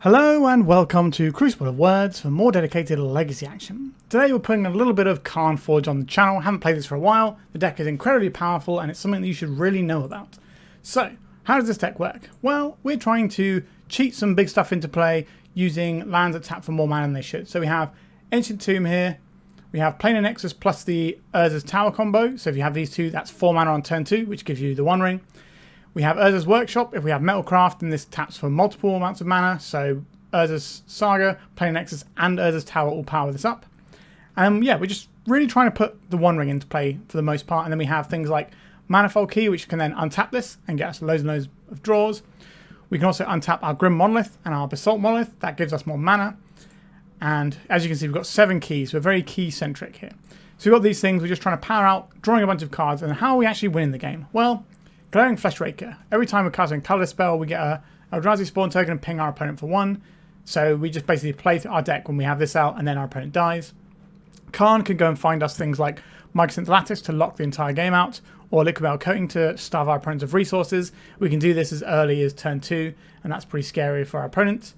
Hello and welcome to Crucible of Words for more dedicated legacy action. Today we're putting a little bit of Karn Forge on the channel. I haven't played this for a while. The deck is incredibly powerful and it's something that you should really know about. So, how does this deck work? Well, we're trying to cheat some big stuff into play using lands that tap for more mana than they should. So we have Ancient Tomb here. We have Planar Nexus plus the Urza's Tower combo. So if you have these two, that's 4 mana on turn 2, which gives you the One Ring. We have Urza's Workshop. If we have Metalcraft, then this taps for multiple amounts of mana. So Urza's Saga, Planar Nexus, and Urza's Tower all power this up. And yeah, we're just really trying to put the One Ring into play for the most part. And then we have things like Manifold Key, which can then untap this and get us loads and loads of draws. We can also untap our Grim Monolith and our Basalt Monolith. That gives us more mana. And as you can see, we've got 7 keys. We're very key-centric here. So we've got these things. We're just trying to power out, drawing a bunch of cards. And how are we actually winning the game? Well, Glaring Fleshraker. Every time we're casting a colourless spell, we get a Eldrazi Spawn token and ping our opponent for 1. So we just basically play our deck when we have this out, and then our opponent dies. Karn can go and find us things like Mycosynth Lattice to lock the entire game out, or Liquimetal Coating to starve our opponents of resources. We can do this as early as turn 2, and that's pretty scary for our opponents.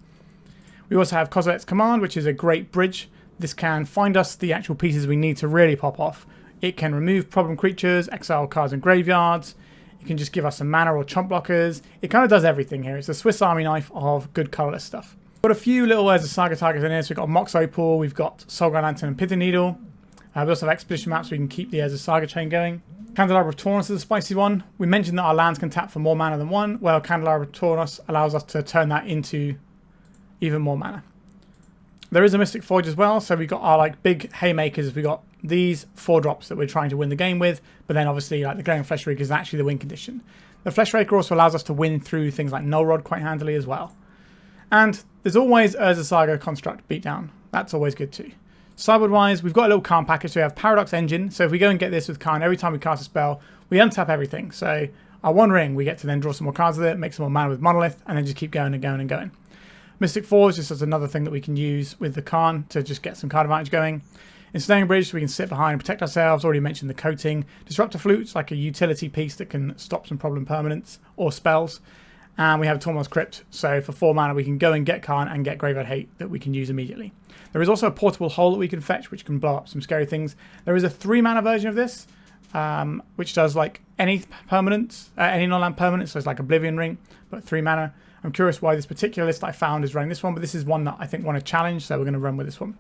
We also have Kozilek's Command, which is a great bridge. This can find us the actual pieces we need to really pop off. It can remove problem creatures, exile cards in graveyards. It can just give us some mana or chump blockers. It kind of does everything here. It's a Swiss Army knife of good colourless stuff. Got a few little Urza Saga targets in here. So we've got Mox Opal, we've got Saga Lantern and Pithing Needle. We also have Expedition maps so we can keep the Urza Saga chain going. Candelabra of Tawnos is a spicy one. We mentioned that our lands can tap for more mana than 1. Well, Candelabra of Tawnos allows us to turn that into even more mana. There is a Mystic Forge as well, so we've got our big haymakers. We've got these 4 drops that we're trying to win the game with, but then obviously the Glaring Fleshraker is actually the win condition. The Fleshraker also allows us to win through things like Null Rod quite handily as well. And there's always Urza Saga Construct Beatdown. That's always good too. Sideboard wise, we've got a little Karn package. So we have Paradox Engine. So if we go and get this with Karn, every time we cast a spell, we untap everything. So our One Ring, we get to then draw some more cards with it, make some more mana with Monolith, and then just keep going and going and going. Mystic Forge just as another thing that we can use with the Karn to just get some card advantage going. Ensnaring Bridge, so we can sit behind and protect ourselves. Already mentioned the coating. Disruptor Flute, it's like a utility piece that can stop some problem permanents or spells. And we have Tormod's Crypt, so for 4 mana we can go and get Karn and get Graveyard Hate that we can use immediately. There is also a portable hole that we can fetch, which can blow up some scary things. There is a 3 mana version of this, which does any permanents, any non-land permanents, so it's like Oblivion Ring, but 3 mana. I'm curious why this particular list I found is running this one, but this is one that I think won a challenge, so we're going to run with this one.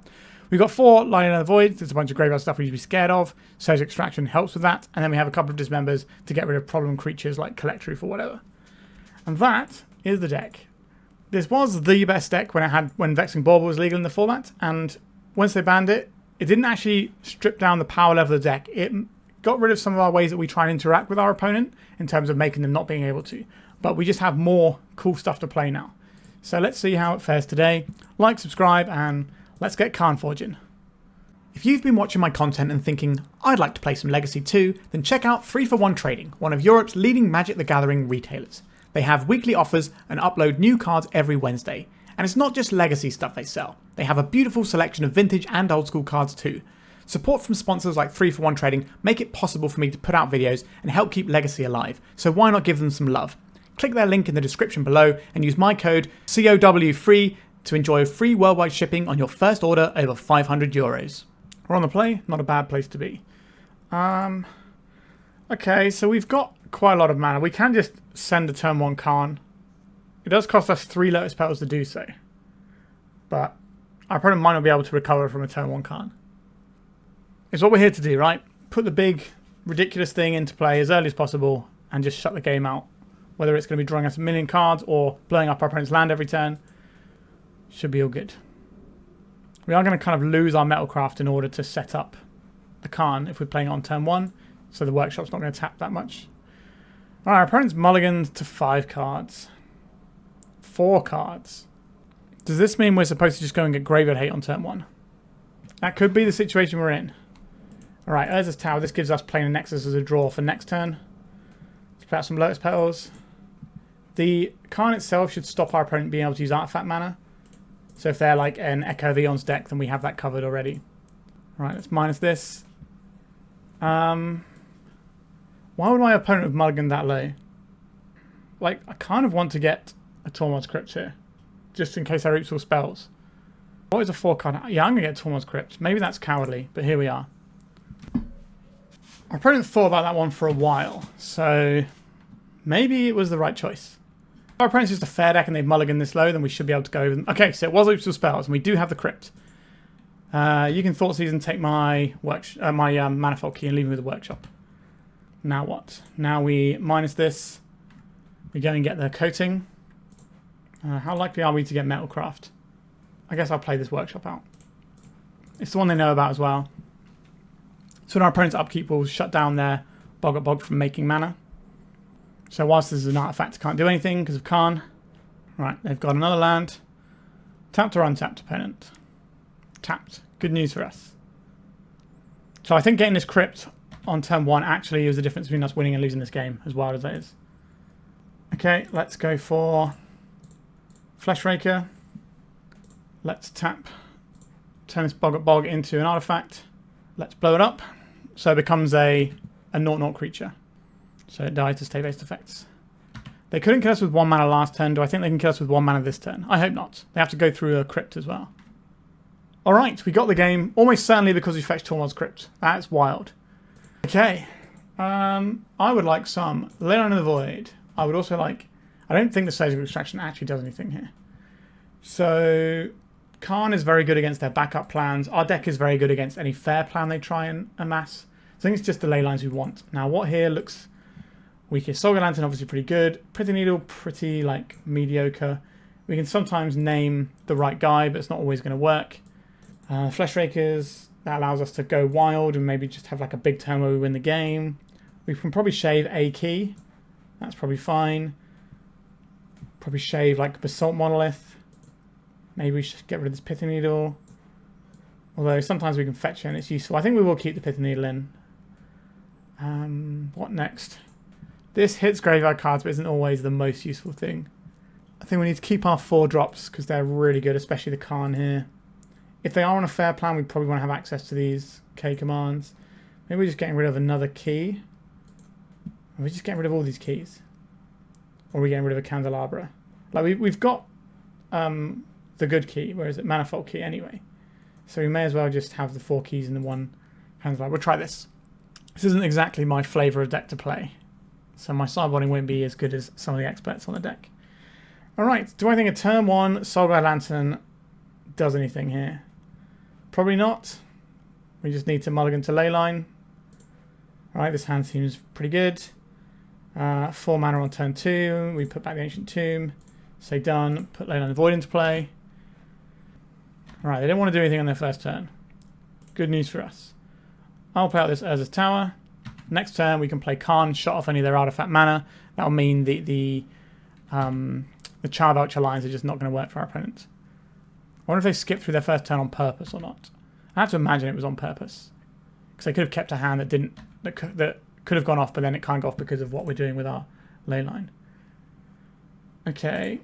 We've got 4 Leyline of the Void. There's a bunch of graveyard stuff we need to be scared of. Surge Extraction helps with that. And then we have a couple of Dismembers to get rid of problem creatures like Collect Roof or whatever. And that is the deck. This was the best deck when Vexing Bauble was legal in the format. And once they banned it, it didn't actually strip down the power level of the deck. It got rid of some of our ways that we try and interact with our opponent in terms of making them not being able to. But we just have more cool stuff to play now. So let's see how it fares today. Like, subscribe, and let's get Karn Forging. If you've been watching my content and thinking, I'd like to play some Legacy too, then check out 3for1 Trading, one of Europe's leading Magic the Gathering retailers. They have weekly offers and upload new cards every Wednesday. And it's not just Legacy stuff they sell. They have a beautiful selection of vintage and old school cards too. Support from sponsors like 3for1 Trading make it possible for me to put out videos and help keep Legacy alive, so why not give them some love? Click their link in the description below and use my code COW3 to enjoy free worldwide shipping on your first order over €500. We're on the play, not a bad place to be. Okay, so we've got quite a lot of mana. We can just send a turn 1 Karn. It does cost us 3 Lotus Petals to do so. But our opponent might not be able to recover from a turn 1 Karn. It's what we're here to do, right? Put the big, ridiculous thing into play as early as possible and just shut the game out. Whether it's going to be drawing us 1,000,000 cards or blowing up our opponent's land every turn. Should be all good. We are going to kind of lose our Metalcraft in order to set up the Karn if we're playing it on turn 1. So the Workshop's not going to tap that much. Alright, our opponent's mulliganed to 5 cards. 4 cards. Does this mean we're supposed to just go and get Graveyard Hate on turn 1? That could be the situation we're in. Alright, Urza's Tower. This gives us Planar Nexus as a draw for next turn. Let's play out some Lotus Petals. The Karn itself should stop our opponent being able to use Artifact mana. So if they're like an Echo of Eon's deck, then we have that covered already. Alright, let's minus this. Why would my opponent have mulliganed that low? I kind of want to get a Tormod's Crypt here. just in case I oops all spells. What is a 4-card? Yeah, I'm going to get Tormod's Crypt. Maybe that's cowardly, but here we are. Our opponent thought about that one for a while, so maybe it was the right choice. If our opponent's just a fair deck and they've mulliganed this low, then we should be able to go over them. Okay, so it was oops all spells, and we do have the Crypt. You can Thoughtseize and take my Manifold Key and leave me with the Workshop. Now what? Now we minus this. We go and get the Coating. How likely are we to get Metalcraft? I guess I'll play this Workshop out. It's the one they know about as well. So when our opponent's upkeep will shut down their Bog from making mana. So whilst this is an artifact, it can't do anything because of Karn. Right, they've got another land. Tapped or untapped opponent? Tapped. Good news for us. So I think getting this Crypt on turn 1 actually is the difference between us winning and losing this game, as wild as that is. Okay, let's go for Fleshraker. Let's tap, turn this Bog into an artifact. Let's blow it up. So it becomes a 0/0 creature. So it dies to stay-based effects. They couldn't kill us with 1 mana last turn. Do I think they can kill us with 1 mana this turn? I hope not. They have to go through a Crypt as well. Alright, we got the game. Almost certainly because we fetched Tormod's Crypt. That's wild. Okay. I would like some Leyline in the Void. I would also like... I don't think the Surgical Extraction actually does anything here. So... Karn is very good against their backup plans. Our deck is very good against any fair plan they try and amass. I think it's just the Leylines we want. Now, what here looks weakest? Saga Lantern, obviously pretty good. Pithing Needle, pretty, like, mediocre. We can sometimes name the right guy, but it's not always going to work. Fleshrakers, that allows us to go wild and maybe just have, like, a big turn where we win the game. We can probably shave a key. That's probably fine. Probably shave, like, Basalt Monolith. Maybe we should get rid of this Pithing Needle. Although sometimes we can fetch it and it's useful. I think we will keep the Pithing Needle in. What next? This hits graveyard cards but isn't always the most useful thing. I think we need to keep our 4-drops because they're really good, especially the Karn here. If they are on a fair plan, we probably want to have access to these K commands. Maybe we're just getting rid of another key. Are we just getting rid of all these keys? Or are we getting rid of a Candelabra? Like we've got... the good key, where is it? Manifold Key anyway. So we may as well just have the 4 keys in the one Candelabra. We'll try this. This isn't exactly my flavour of deck to play. So my sideboarding won't be as good as some of the experts on the deck. Alright, do I think a turn 1 Saga Lantern does anything here? Probably not. We just need to mulligan to Leyline. Alright, this hand seems pretty good. 4 mana on turn 2. We put back the Ancient Tomb. Say done. Put Leyline the Void into play. Alright, they didn't want to do anything on their first turn. Good news for us. I'll play out this Urza's Tower. Next turn we can play Karn, shut off any of their artifact mana. That'll mean the Char Voucher lines are just not going to work for our opponents. I wonder if they skipped through their first turn on purpose or not. I have to imagine it was on purpose. Because they could have kept a hand that could have gone off, but then it can't go off because of what we're doing with our Leyline. Okay.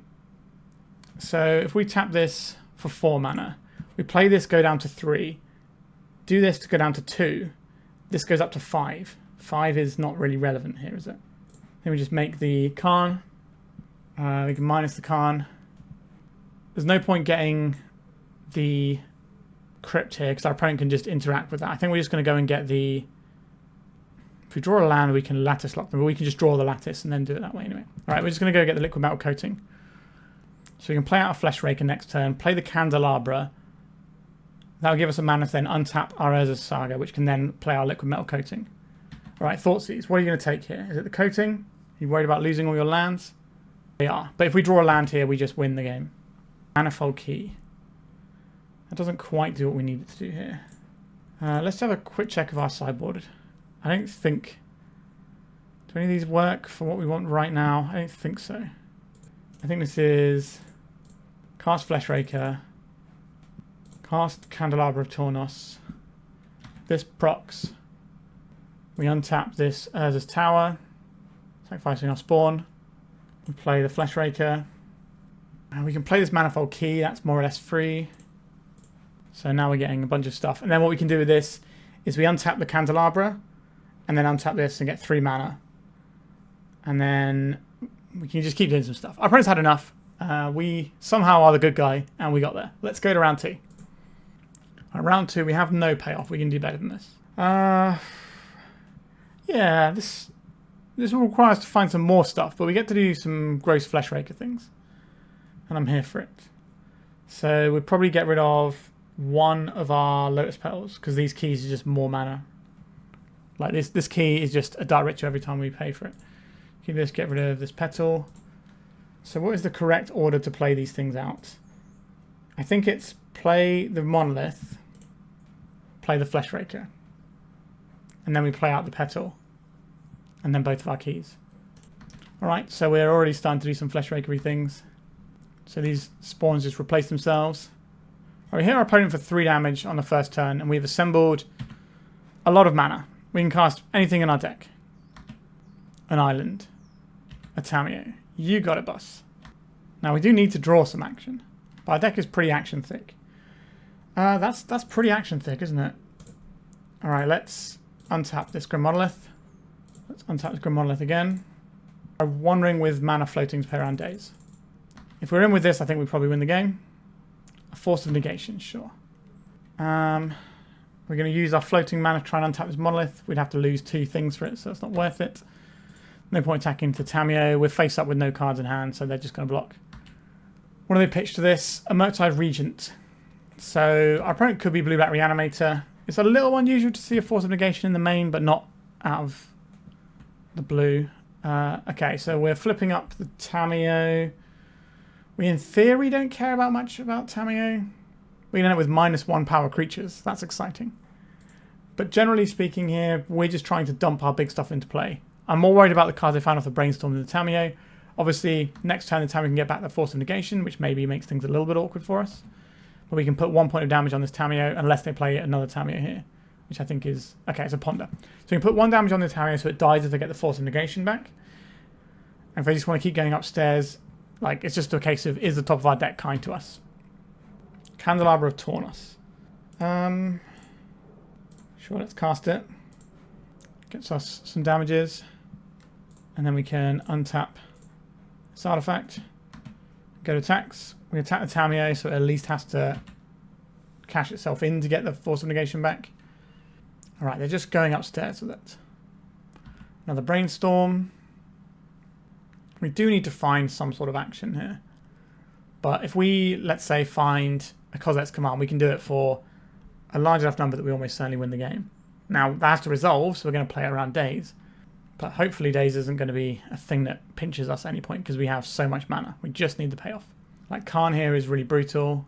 So if we tap this for 4 mana, we play this, go down to 3, do this to go down to 2, this goes up to 5. 5 is not really relevant here, is it? Then we just make the Karn. We can minus the Karn. There's no point getting the Crypt here because our opponent can just interact with that. I think we're just going to go and get the... If we draw a land, we can lattice lock them, but we can just draw the lattice and then do it that way anyway. Alright, we're just going to go get the Liquimetal Coating. So we can play out a Fleshraker next turn, play the Candelabra. That'll give us a mana to then untap our Urza Saga, which can then play our Liquimetal Coating. Alright, Thoughtseize, what are you going to take here? Is it the Coating? Are you worried about losing all your lands? We are. But if we draw a land here, we just win the game. Manifold Key. That doesn't quite do what we need it to do here. Let's have a quick check of our sideboard. I don't think... Do any of these work for what we want right now? I don't think so. I think this is... Cast Fleshraker. Cast Candelabra of Tawnos. This procs. We untap this Urza's Tower. Sacrificing our spawn. We play the Fleshraker. And we can play this Manifold Key. That's more or less free. So now we're getting a bunch of stuff. And then what we can do with this is we untap the Candelabra. And then untap this and get 3 mana. And then we can just keep doing some stuff. Our opponent's had enough. We somehow are the good guy, and we got there. Let's go to round 2. Right, round 2, we have no payoff. We can do better than this. Yeah, this will require us to find some more stuff, but we get to do some gross Fleshraker things. And I'm here for it. So we'll probably get rid of one of our Lotus Petals, because these keys are just more mana. Like this key is just a Dark Ritual every time we pay for it. You can just get rid of this petal. So what is the correct order to play these things out? I think it's play the Monolith, play the Fleshraker, and then we play out the petal, and then both of our keys. Alright, so we're already starting to do some Fleshrakery things. So these spawns just replace themselves. We hit our opponent for 3 damage on the first turn, and we've assembled a lot of mana. We can cast anything in our deck. An island. A Tamiyo. You got it, boss. Now we do need to draw some action. But our deck is pretty action thick. That's pretty action thick, isn't it? Alright, let's untap this Grim Monolith. Let's untap this Grim Monolith again. I'm wandering with mana floating to play around days. If we're in with this, I think we probably win the game. A Force of Negation, sure. We're going to use our floating mana to try and untap this Monolith. We'd have to lose 2 things for it, so it's not worth it. No point attacking to Tamiyo. We're face up with no cards in hand, so they're just going to block. What do they pitch to this? A Murktide Regent. So our opponent could be Blue-Black Reanimator. It's a little unusual to see a Force of Negation in the main, but not out of the blue. Okay, so we're flipping up the Tamiyo. We, in theory, don't care much about Tamiyo. We end up with -1 power creatures. That's exciting. But generally speaking here, we're just trying to dump our big stuff into play. I'm more worried about the cards I found off the Brainstorm than the Tamiyo. Obviously, next turn the Tamiyo can get back the Force of Negation, which maybe makes things a little bit awkward for us. But we can put 1 point of damage on this Tamiyo unless they play another Tamiyo here, which I think is... Okay, it's a Ponder. So we can put 1 damage on the Tamiyo so it dies if they get the Force of Negation back. And if they just want to keep going upstairs, like, it's just a case of, is the top of our deck kind to us? Candelabra of Tawnos. Sure, let's cast it. Gets us some damages. And then we can untap this artifact. Go to attacks. We attack the Tamiyo, so it at least has to cash itself in to get the Force of Negation back. Alright, they're just going upstairs with it. Another Brainstorm. We do need to find some sort of action here. But if we, let's say, find a Kozilek's Command, we can do it for a large enough number that we almost certainly win the game. Now, that has to resolve, so we're going to play it around Days. But hopefully Days isn't going to be a thing that pinches us at any point because we have so much mana. We just need the payoff. Like, Karn here is really brutal.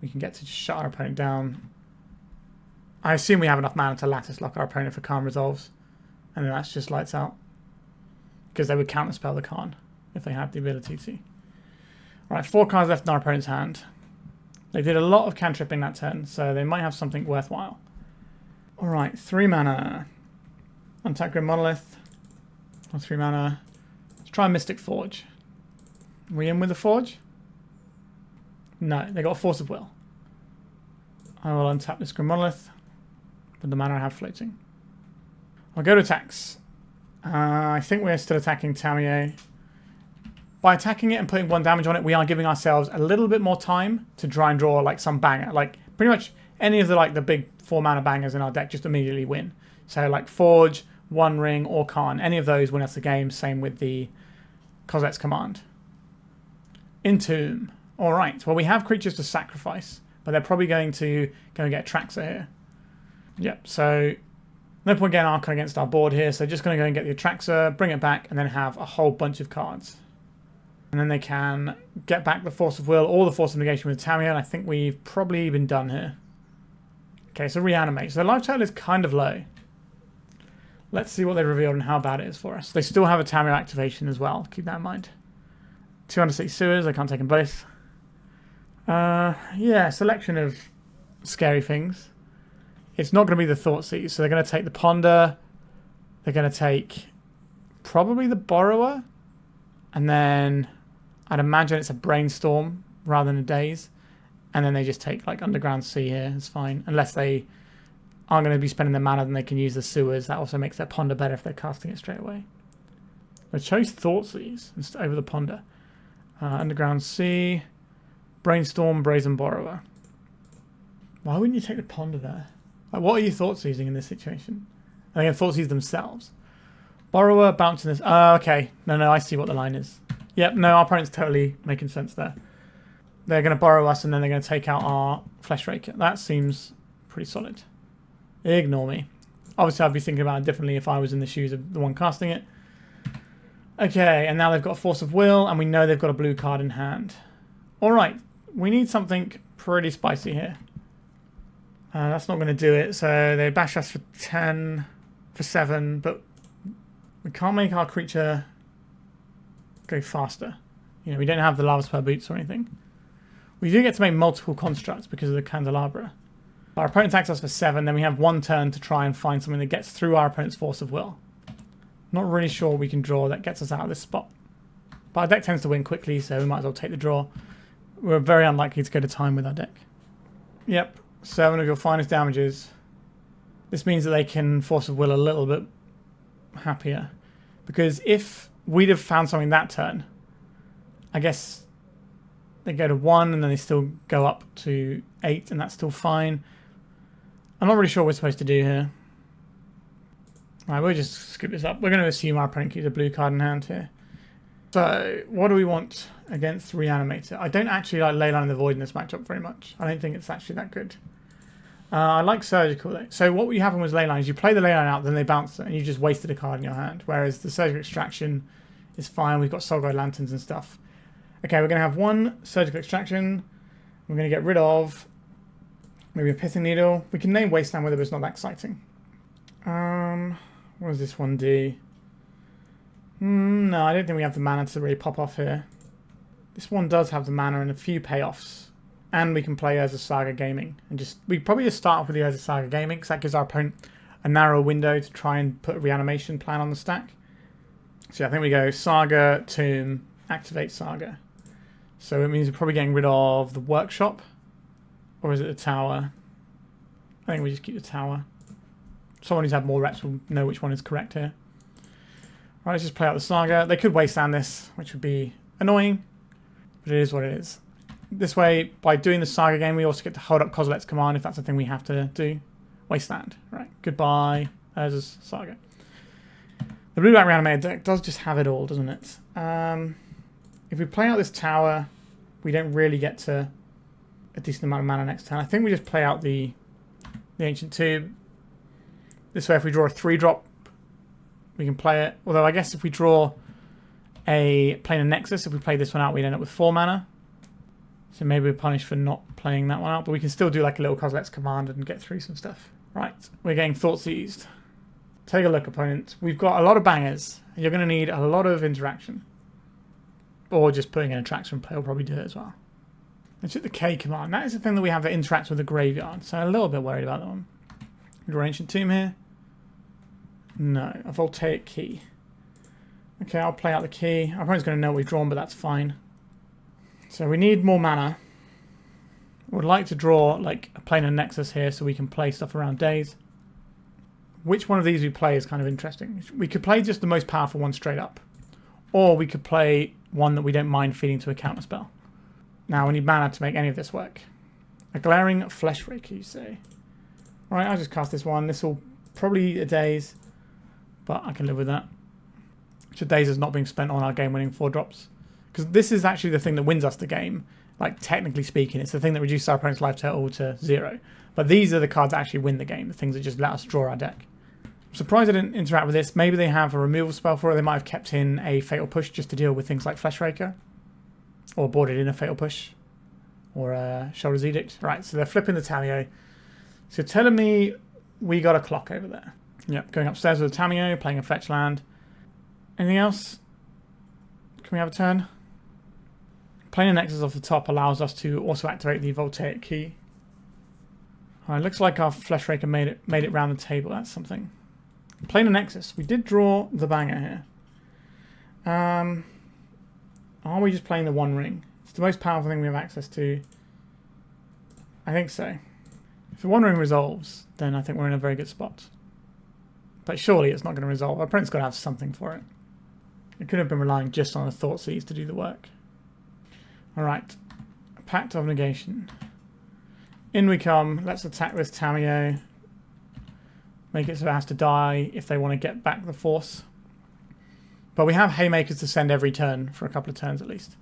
We can get to just shut our opponent down. I assume we have enough mana to lattice lock our opponent for Karn resolves. And then that's just lights out. Because they would counterspell the Karn if they had the ability to. Alright, 4 cards left in our opponent's hand. They did a lot of cantripping that turn, so they might have something worthwhile. Alright, 3 mana. Untap Grim Monolith. 3 mana. Let's try Mystic Forge. Are we in with the Forge? No, they got a Force of Will. I will untap this Grim Monolith with the mana I have floating. I'll go to attacks. I think we're still attacking Tamiyo. By attacking it and putting 1 damage on it, we are giving ourselves a little bit more time to try and draw like some banger. Like pretty much any of the big 4 mana bangers in our deck just immediately win. So like Forge, One Ring, or Karn, any of those win us the game. Same with the Kozilek's Command. Entomb. Alright, well we have creatures to sacrifice, but they're probably going to go and get a Traxxas here. Yep, so no point getting Archon against our board here, so just going to go and get the Traxxas, bring it back, and then have a whole bunch of cards. And then they can get back the Force of Will or the Force of Negation with Tamiyo, and I think we've probably been done here. Okay, so Reanimate. So the life total is kind of low. Let's see what they revealed and how bad it is for us. They still have a Tamiyo activation as well, keep that in mind. 206 sewers, I can't take them both. Yeah, selection of scary things. It's not going to be the Thoughtseize, so they're going to take the Ponder. They're going to take probably the Borrower. And then I'd imagine it's a Brainstorm rather than a Daze. And then they just take like Underground Sea here. It's fine. Unless they aren't going to be spending their mana, then they can use the Sewers. That also makes their Ponder better if they're casting it straight away. I chose Thoughtseize over the Ponder. Underground Sea, Brainstorm, Brazen Borrower. Why wouldn't you take the Ponder there? Like, what are your thoughts using in this situation? I think thoughts themselves. Borrower, bouncing this. Oh, okay. No, I see what the line is. Yep, no, our opponent's totally making sense there. They're going to borrow us and then they're going to take out our Fleshraker. That seems pretty solid. Ignore me. Obviously, I'd be thinking about it differently if I was in the shoes of the one casting it. Okay, and now they've got a Force of Will, and we know they've got a blue card in hand. Alright, we need something pretty spicy here. That's not going to do it, so they bash us for 10, for 7, but we can't make our creature go faster. You know, we don't have the Lava Spur boots or anything. We do get to make multiple constructs because of the Candelabra. Our opponent attacks us for 7, then we have 1 turn to try and find something that gets through our opponent's Force of Will. Not really sure we can draw that gets us out of this spot. But our deck tends to win quickly, so we might as well take the draw. We're very unlikely to go to time with our deck. Yep, 7 of your finest damages. This means that they can Force of Will a little bit happier. Because if we'd have found something that turn, I guess they go to 1 and then they still go up to 8 and that's still fine. I'm not really sure what we're supposed to do here. Alright, we'll just skip this up. We're going to assume our opponent keeps a blue card in hand here. So, what do we want against Reanimator? I don't actually like Leyline of the Void in this matchup very much. I don't think it's actually that good. I like Surgical though. So what would happen was Leyline is you play the Leyline out, then they bounce it, and you just wasted a card in your hand. Whereas the Surgical Extraction is fine. We've got Soulguide Lanterns and stuff. Okay, we're going to have 1 Surgical Extraction. We're going to get rid of maybe a Pithing Needle. We can name Wasteland with it, but it's not that exciting. What does this one do? No, I don't think we have the mana to really pop off here. This one does have the mana and a few payoffs. And we can play Urza Saga Gaming. And we probably just start off with the Urza Saga Gaming, because that gives our opponent a narrow window to try and put a reanimation plan on the stack. So I think we go Saga, Tomb, activate Saga. So it means we're probably getting rid of the Workshop. Or is it the Tower? I think we just keep the Tower. Someone who's had more reps will know which one is correct here. Right, let's just play out the Saga. They could wasteland this, which would be annoying, but it is what it is. This way, by doing the Saga game, we also get to hold up Kozilek's command if that's the thing we have to do. Wasteland. Right, goodbye. There's Saga. The blue-black reanimated deck does just have it all, doesn't it? If we play out this Tower, we don't really get to a decent amount of mana next turn. I think we just play out the Ancient Tube. This way, if we draw a 3-drop, we can play it. Although, I guess if we draw a Planar Nexus, if we play this one out, we'd end up with 4 mana. So maybe we're punished for not playing that one out. But we can still do like a little Kozilek's command and get through some stuff. Right, we're getting Thoughtseized. Take a look, opponent. We've got a lot of bangers. You're going to need a lot of interaction. Or just putting in a Traction play will probably do it as well. Let's hit the K command. That is the thing that we have that interacts with the graveyard. So I'm a little bit worried about that one. We draw Ancient Tomb here. No, a Voltaic Key. Okay, I'll play out the key. Our opponent's going to know what we've drawn, but that's fine. So we need more mana. Would like to draw like a Planar Nexus here so we can play stuff around days. Which one of these we play is kind of interesting. We could play just the most powerful one straight up. Or we could play one that we don't mind feeding to a counterspell. Now we need mana to make any of this work. A Glaring Fleshraker, you say. Alright, I'll just cast this one. This will probably a daze. But I can live with that. Which a daze is not being spent on our game-winning 4-drops. Because this is actually the thing that wins us the game. Like, technically speaking, it's the thing that reduces our opponent's life total to 0. But these are the cards that actually win the game. The things that just let us draw our deck. I'm surprised I didn't interact with this. Maybe they have a removal spell for it. They might have kept in a Fatal Push just to deal with things like Fleshraker. Or boarded in a Fatal Push. Or a Shoulder's Edict. Right, so they're flipping the Talio. So telling me we got a clock over there. Yep, going upstairs with a Tamio, playing a fetch land. Anything else? Can we have a turn? Planar Nexus off the top allows us to also activate the Voltaic Key. Alright, looks like our Fleshraker made it round the table. That's something. Planar Nexus. We did draw the banger here. Are we just playing the One Ring? It's the most powerful thing we have access to. I think so. If the One Ring resolves, then I think we're in a very good spot. But surely it's not going to resolve. Our opponent's got to have something for it. It could have been relying just on a Thoughtseize to do the work. Alright. Pact of Negation. In we come. Let's attack this Tamiyo. Make it so it has to die if they want to get back the force. But we have haymakers to send every turn for a couple of turns at least.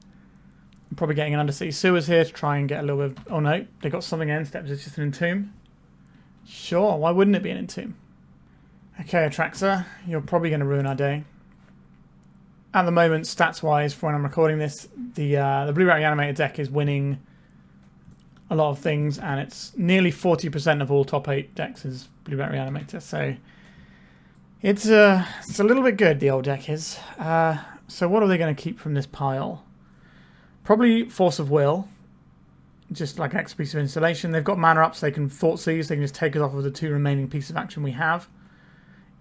I'm probably getting an Undercity Sewers here to try and get a little bit of... Oh no, they got something end steps. It's just an Entomb. Sure, why wouldn't it be an Entomb? Okay, Atraxa, you're probably going to ruin our day. At the moment, stats-wise, for when I'm recording this, the Blue-Rat Reanimator deck is winning a lot of things, and it's nearly 40% of all top 8 decks is Blue-Rat Reanimator, so it's a little bit good, the old deck is. So what are they going to keep from this pile? Probably Force of Will, just like an extra piece of installation. They've got mana up, so they can Thoughtseize, they can just take us off of the 2 remaining pieces of action we have.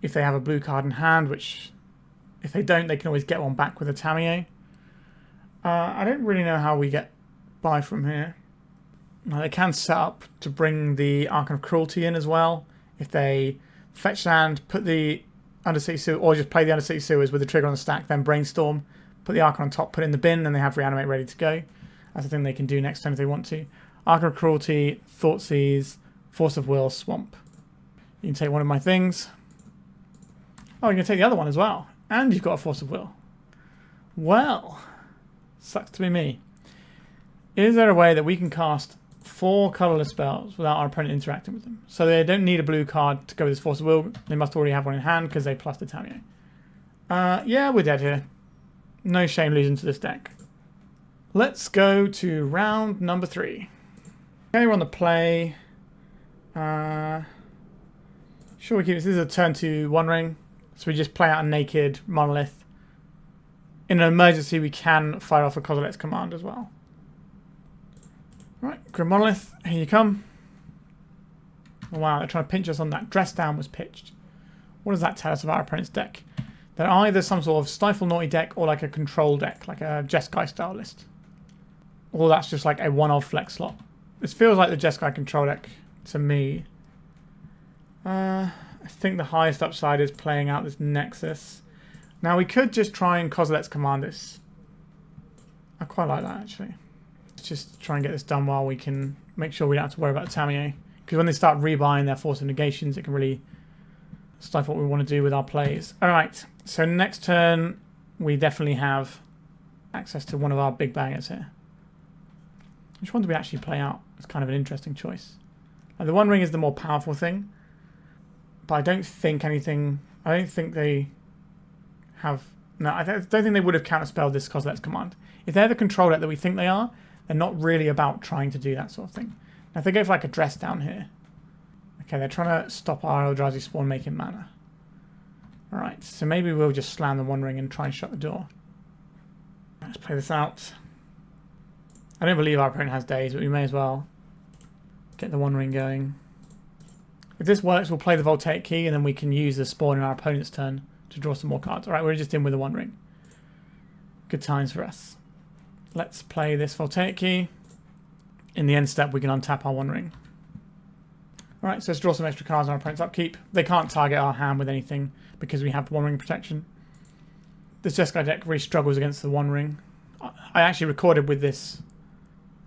If they have a blue card in hand, which... If they don't, they can always get one back with a Tamiyo. I don't really know how we get by from here. Now, they can set up to bring the Archon of Cruelty in as well. If they fetch land, put the Undercity Sewers, or just play the Undercity Sewers with the trigger on the stack, then Brainstorm, put the Archon on top, put it in the bin, and they have Reanimate ready to go. That's the thing they can do next time if they want to. Archon of Cruelty, Thoughtseize, Force of Will, Swamp. You can take one of my things. Oh, you can take the other one as well. And you've got a Force of Will. Well, sucks to be me. Is there a way that we can cast 4 colourless spells without our opponent interacting with them? So they don't need a blue card to go with this Force of Will. They must already have one in hand because they plus the Tamiyo. Yeah, we're dead here. No shame losing to this deck. Let's go to round number 3. Okay, we're on the play. Sure, we keep this. This is a turn 2 One Ring. So we just play out a naked Monolith. In an emergency, we can fire off a Kozilek's command as well. Right, Grim Monolith, here you come. Oh, wow, they're trying to pinch us on that. Dress Down was pitched. What does that tell us of our opponent's deck? They're either some sort of Stifle Naughty deck or like a control deck, like a Jeskai style list. Or that's just like a one-off flex slot. This feels like the Jeskai control deck to me. I think the highest upside is playing out this Nexus. Now we could just try and Kozilek's command this. I quite like that actually. Let's just try and get this done while we can make sure we don't have to worry about the Tamiyo. Because when they start rebuying their Force of Negations, it can really stifle what we want to do with our plays. Alright, so next turn we definitely have access to one of our big bangers here. Which one do we actually play out? It's kind of an interesting choice. Now, the One Ring is the more powerful thing. But I don't think anything... I don't think they have... No, I don't think they would have counterspelled this Kozilek's command. If they're the control deck that we think they are, they're not really about trying to do that sort of thing. Now, if they go for like a Dress Down here... Okay, they're trying to stop our Eldrazi Spawn making mana. Alright, so maybe we'll just slam the One Ring and try and shut the door. Let's play this out. I don't believe our opponent has days, but we may as well get the One Ring going. If this works, we'll play the Voltaic Key, and then we can use the spawn in our opponent's turn to draw some more cards. Alright, we're just in with the One Ring. Good times for us. Let's play this Voltaic Key. In the end step, we can untap our One Ring. Alright, so let's draw some extra cards on our opponent's upkeep. They can't target our hand with anything because we have One Ring protection. This Jeskai deck really struggles against the One Ring. I actually recorded with this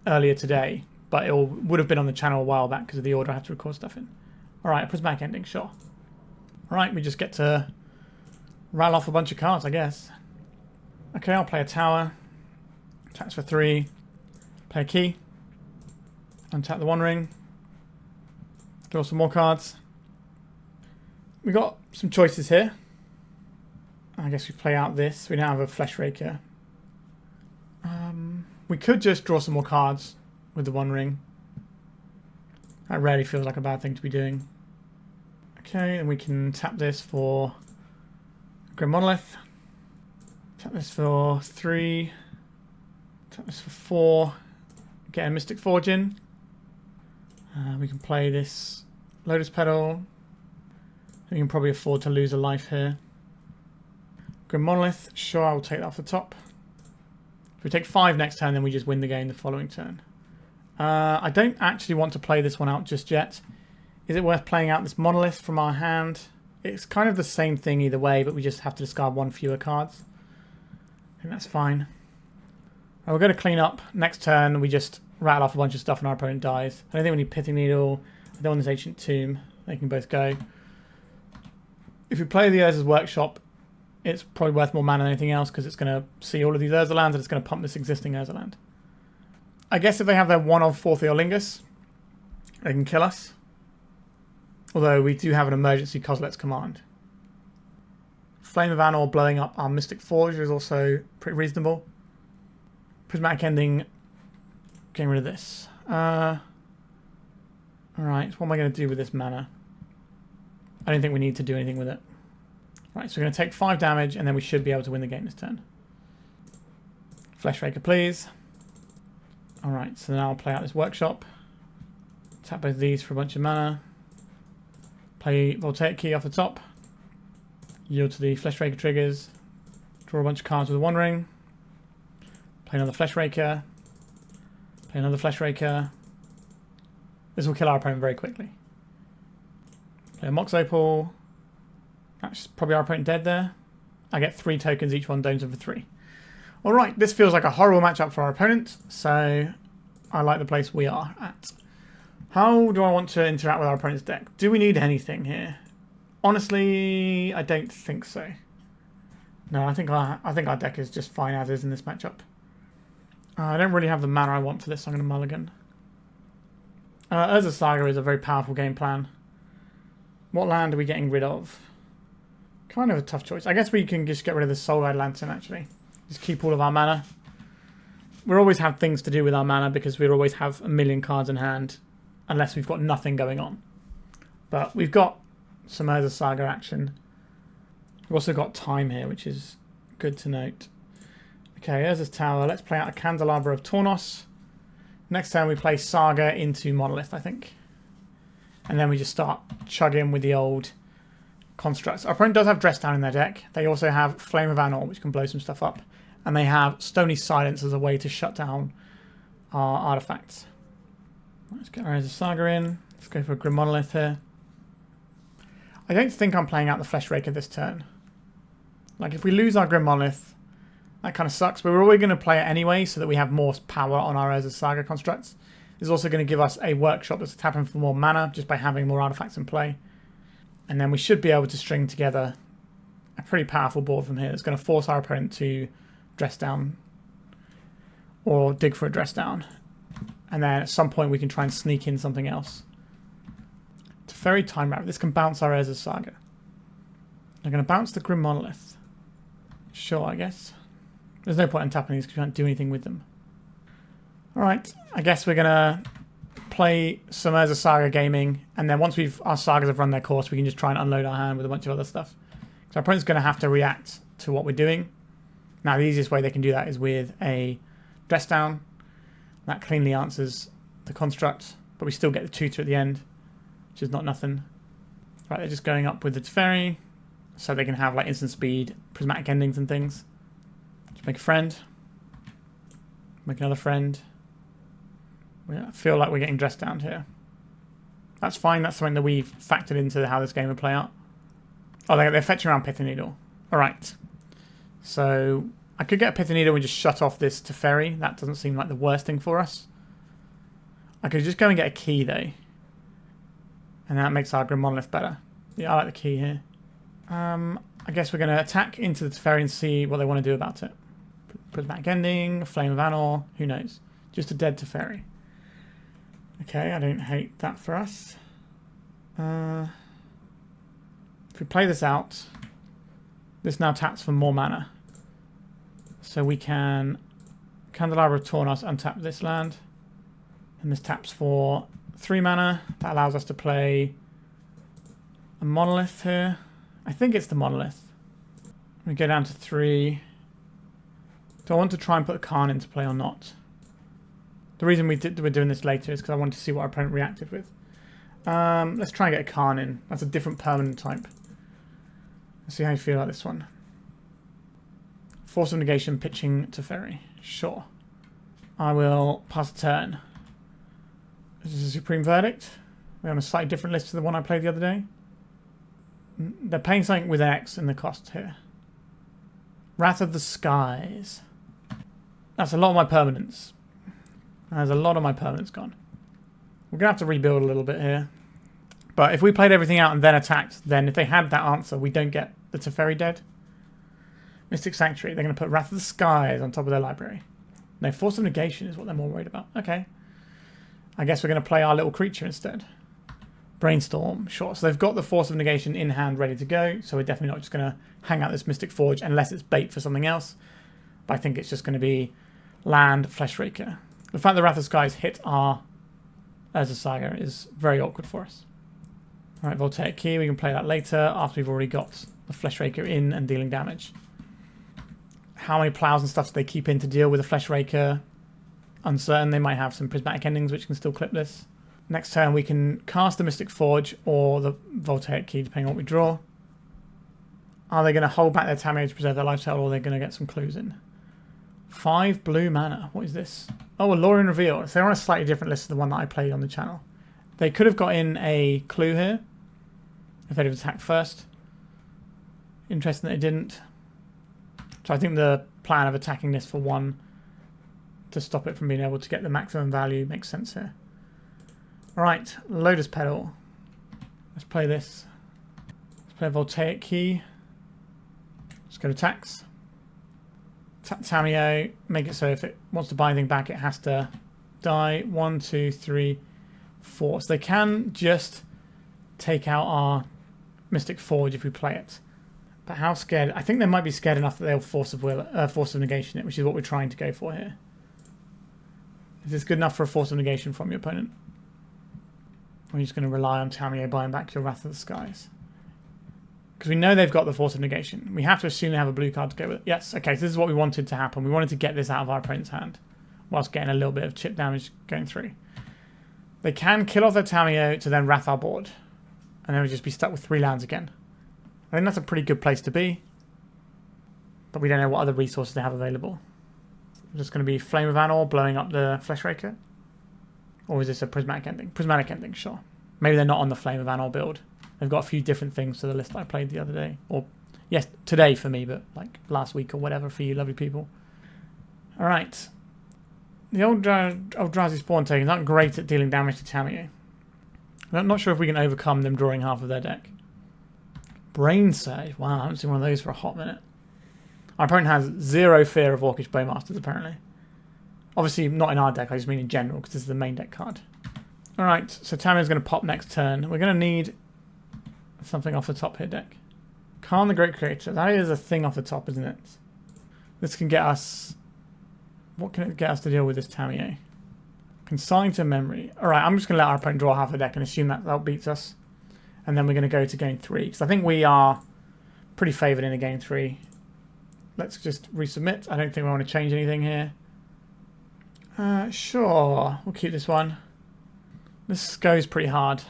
earlier today, but it would have been on the channel a while back because of the order I have to record stuff in. Alright, Prismatic Ending, sure. Alright, we just get to rattle off a bunch of cards, I guess. Okay, I'll play a Tower. Attacks for 3. Play a Key. Untap the One Ring. Draw some more cards. We got some choices here. I guess we play out this. We don't have a Fleshraker. We could just draw some more cards with the One Ring. That rarely feels like a bad thing to be doing. Okay, and we can tap this for Grim Monolith. Tap this for 3. Tap this for 4. Get a Mystic Forge in. We can play this Lotus Petal. We can probably afford to lose a life here. Grim Monolith, sure, I'll take that off the top. If we take 5 next turn, then we just win the game the following turn. I don't actually want to play this one out just yet. Is it worth playing out this Monolith from our hand? It's kind of the same thing either way, but we just have to discard 1 fewer cards. I think that's fine. We're going to clean up. Next turn, we just rattle off a bunch of stuff and our opponent dies. I don't think we need Pithing Needle. I don't want this Ancient Tomb. They can both go. If we play the Urza's Workshop, it's probably worth more mana than anything else because it's going to see all of these Urza lands and it's going to pump this existing Urza land. I guess if they have their 1 of 4 Theolingus, they can kill us. Although we do have an emergency Kozilek's Command. Flame of Anor blowing up our Mystic Forge is also pretty reasonable. Prismatic Ending, getting rid of this. Alright, what am I going to do with this mana? I don't think we need to do anything with it. Right, so we're going to take 5 damage and then we should be able to win the game this turn. Fleshraker, please. Alright, so now I'll play out this Workshop. Tap both these for a bunch of mana. Play Voltaic Key off the top. Yield to the Fleshraker triggers. Draw a bunch of cards with a One Ring. Play another Fleshraker. Play another Fleshraker. This will kill our opponent very quickly. Play a Mox Opal. That's probably our opponent dead there. I get 3 tokens, each one dones for 3. Alright, this feels like a horrible matchup for our opponent, so I like the place we are at. How do I want to interact with our opponent's deck? Do we need anything here? Honestly, I don't think so. No, I think our deck is just fine as is in this matchup. I don't really have the mana I want for this, so I'm going to mulligan. Urza Saga is a very powerful game plan. What land are we getting rid of? Kind of a tough choice. I guess we can just get rid of the Soul-Eyed Lantern, actually. Just keep all of our mana. We'll always have things to do with our mana because we'll always have a million cards in hand unless we've got nothing going on. But we've got some Urza Saga action. We've also got time here, which is good to note. Okay, Urza's Tower. Let's play out a Candelabra of Tawnos. Next turn we play Saga into Monolith, I think. And then we just start chugging with the old constructs. Our opponent does have Dress Down in their deck. They also have Flame of Anor, which can blow some stuff up. And they have Stony Silence as a way to shut down our artifacts. Let's get our Urza Saga in. Let's go for a Grim Monolith here. I don't think I'm playing out the Fleshraker this turn. Like, if we lose our Grim Monolith, that kind of sucks, but we're always going to play it anyway so that we have more power on our Urza Saga constructs. This is also going to give us a Workshop that's tapping for more mana just by having more artifacts in play. And then we should be able to string together a pretty powerful board from here that's going to force our opponent to Dress Down or dig for a Dress Down. And then at some point we can try and sneak in something else. Teferi Time Rabbit. This can bounce our Urza Saga. I'm going to bounce the Grim Monolith. Sure, I guess. There's no point in tapping these because we can't do anything with them. Alright, I guess we're going to play some Urza Saga gaming, and then once our Sagas have run their course, we can just try and unload our hand with a bunch of other stuff. So our opponent's going to have to react to what we're doing. Now, the easiest way they can do that is with a Dress Down. That cleanly answers the construct, but we still get the tutor at the end, which is not nothing. Right, they're just going up with the Teferi, so they can have like instant speed, prismatic endings and things. Just make a friend. Make another friend. I feel like we're getting Dressed Down here. That's fine, that's something that we've factored into how this game will play out. Oh, they're fetching around Pithing Needle. Alright. So, I could get a Pithing Needle and just shut off this Teferi. That doesn't seem like the worst thing for us. I could just go and get a key, though. And that makes our Grim Monolith better. Yeah, I like the key here. I guess we're going to attack into the Teferi and see what they want to do about it. Prismatic Ending, Flame of Anor, who knows. Just a dead Teferi. Okay, I don't hate that for us. If we play this out, this now taps for more mana. So we can Candelabra of Tawnos untap this land. And this taps for 3 mana. That allows us to play a Monolith here. I think it's the Monolith. We go down to 3. Do I want to try and put a Karn into play or not? The reason we're doing this later is because I wanted to see what our opponent reacted with. Let's try and get a Karn in. That's a different permanent type. Let's see how you feel about this one. Force of Negation, pitching Teferi. Sure. I will pass a turn. This is a Supreme Verdict. We're on a slightly different list to the one I played the other day. They're paying something with an X in the cost here. Wrath of the Skies. That's a lot of my permanents. There's a lot of my permanents gone. We're going to have to rebuild a little bit here. But if we played everything out and then attacked, then if they had that answer, we don't get the Teferi dead. Mystic Sanctuary, they're going to put Wrath of the Skies on top of their library. No, Force of Negation is what they're more worried about. Okay. I guess we're going to play our little creature instead. Brainstorm, sure. So they've got the Force of Negation in hand ready to go, so we're definitely not just going to hang out this Mystic Forge unless it's bait for something else. But I think it's just going to be land, Fleshraker. The fact that Wrath of the Skies hit our Urza Saga is very awkward for us. Alright, Voltaic Key, we can play that later after we've already got the Fleshraker in and dealing damage. How many plows and stuff do they keep in to deal with the Fleshraker? Uncertain. They might have some prismatic endings which can still clip this. Next turn we can cast the Mystic Forge or the Voltaic Key depending on what we draw. Are they going to hold back their Tamiyo to preserve their life total, or are they going to get some clues in? 5 blue mana. What is this? Oh, a Lorien Reveal. So they're on a slightly different list to the one that I played on the channel. They could have got in a clue here if they'd have attacked first. Interesting that they didn't. So I think the plan of attacking this for 1 to stop it from being able to get the maximum value makes sense here. Alright, Lotus Petal. Let's play this. Let's play a Voltaic Key. Let's go to attacks. Tamiyo, make it so if it wants to buy anything back, it has to die. 1, 2, 3, 4. So they can just take out our Mystic Forge if we play it. But how scared? I think they might be scared enough that they'll Force of Negation it, which is what we're trying to go for here. Is this good enough for a Force of Negation from your opponent? Or are you just going to rely on Tamiyo buying back your Wrath of the Skies? Because we know they've got the Force of Negation. We have to assume they have a blue card to go with it. Yes, okay, so this is what we wanted to happen. We wanted to get this out of our opponent's hand whilst getting a little bit of chip damage going through. They can kill off their Tamiyo to then Wrath our board. And then we'll just be stuck with 3 lands again. I think that's a pretty good place to be. But we don't know what other resources they have available. Is this going to be Flame of Anor blowing up the Fleshraker? Or is this a Prismatic Ending? Prismatic Ending, sure. Maybe they're not on the Flame of Anor build. They've got a few different things to the list I played the other day. Or, yes, today for me, but like last week or whatever for you lovely people. Alright. The old Drowsy Spawn tokens aren't great at dealing damage to Tamiyo. I'm not sure if we can overcome them drawing half of their deck. Brain Surge. Wow, I haven't seen one of those for a hot minute. Our opponent has 0 fear of Orcish Bowmasters, apparently. Obviously, not in our deck, I just mean in general, because this is the main deck card. Alright, so Tamiyo's going to pop next turn. We're going to need something off the top here, deck. Karn the Great Creator. That is a thing off the top, isn't it? This can get us... What can it get us to deal with this Tamiyo? Consign to Memory. Alright, I'm just going to let our opponent draw half the deck and assume that that beats us. And then we're going to go to game 3. Because I think we are pretty favoured in a game 3. Let's just resubmit. I don't think we want to change anything here. Sure. We'll keep this one. This goes pretty hard.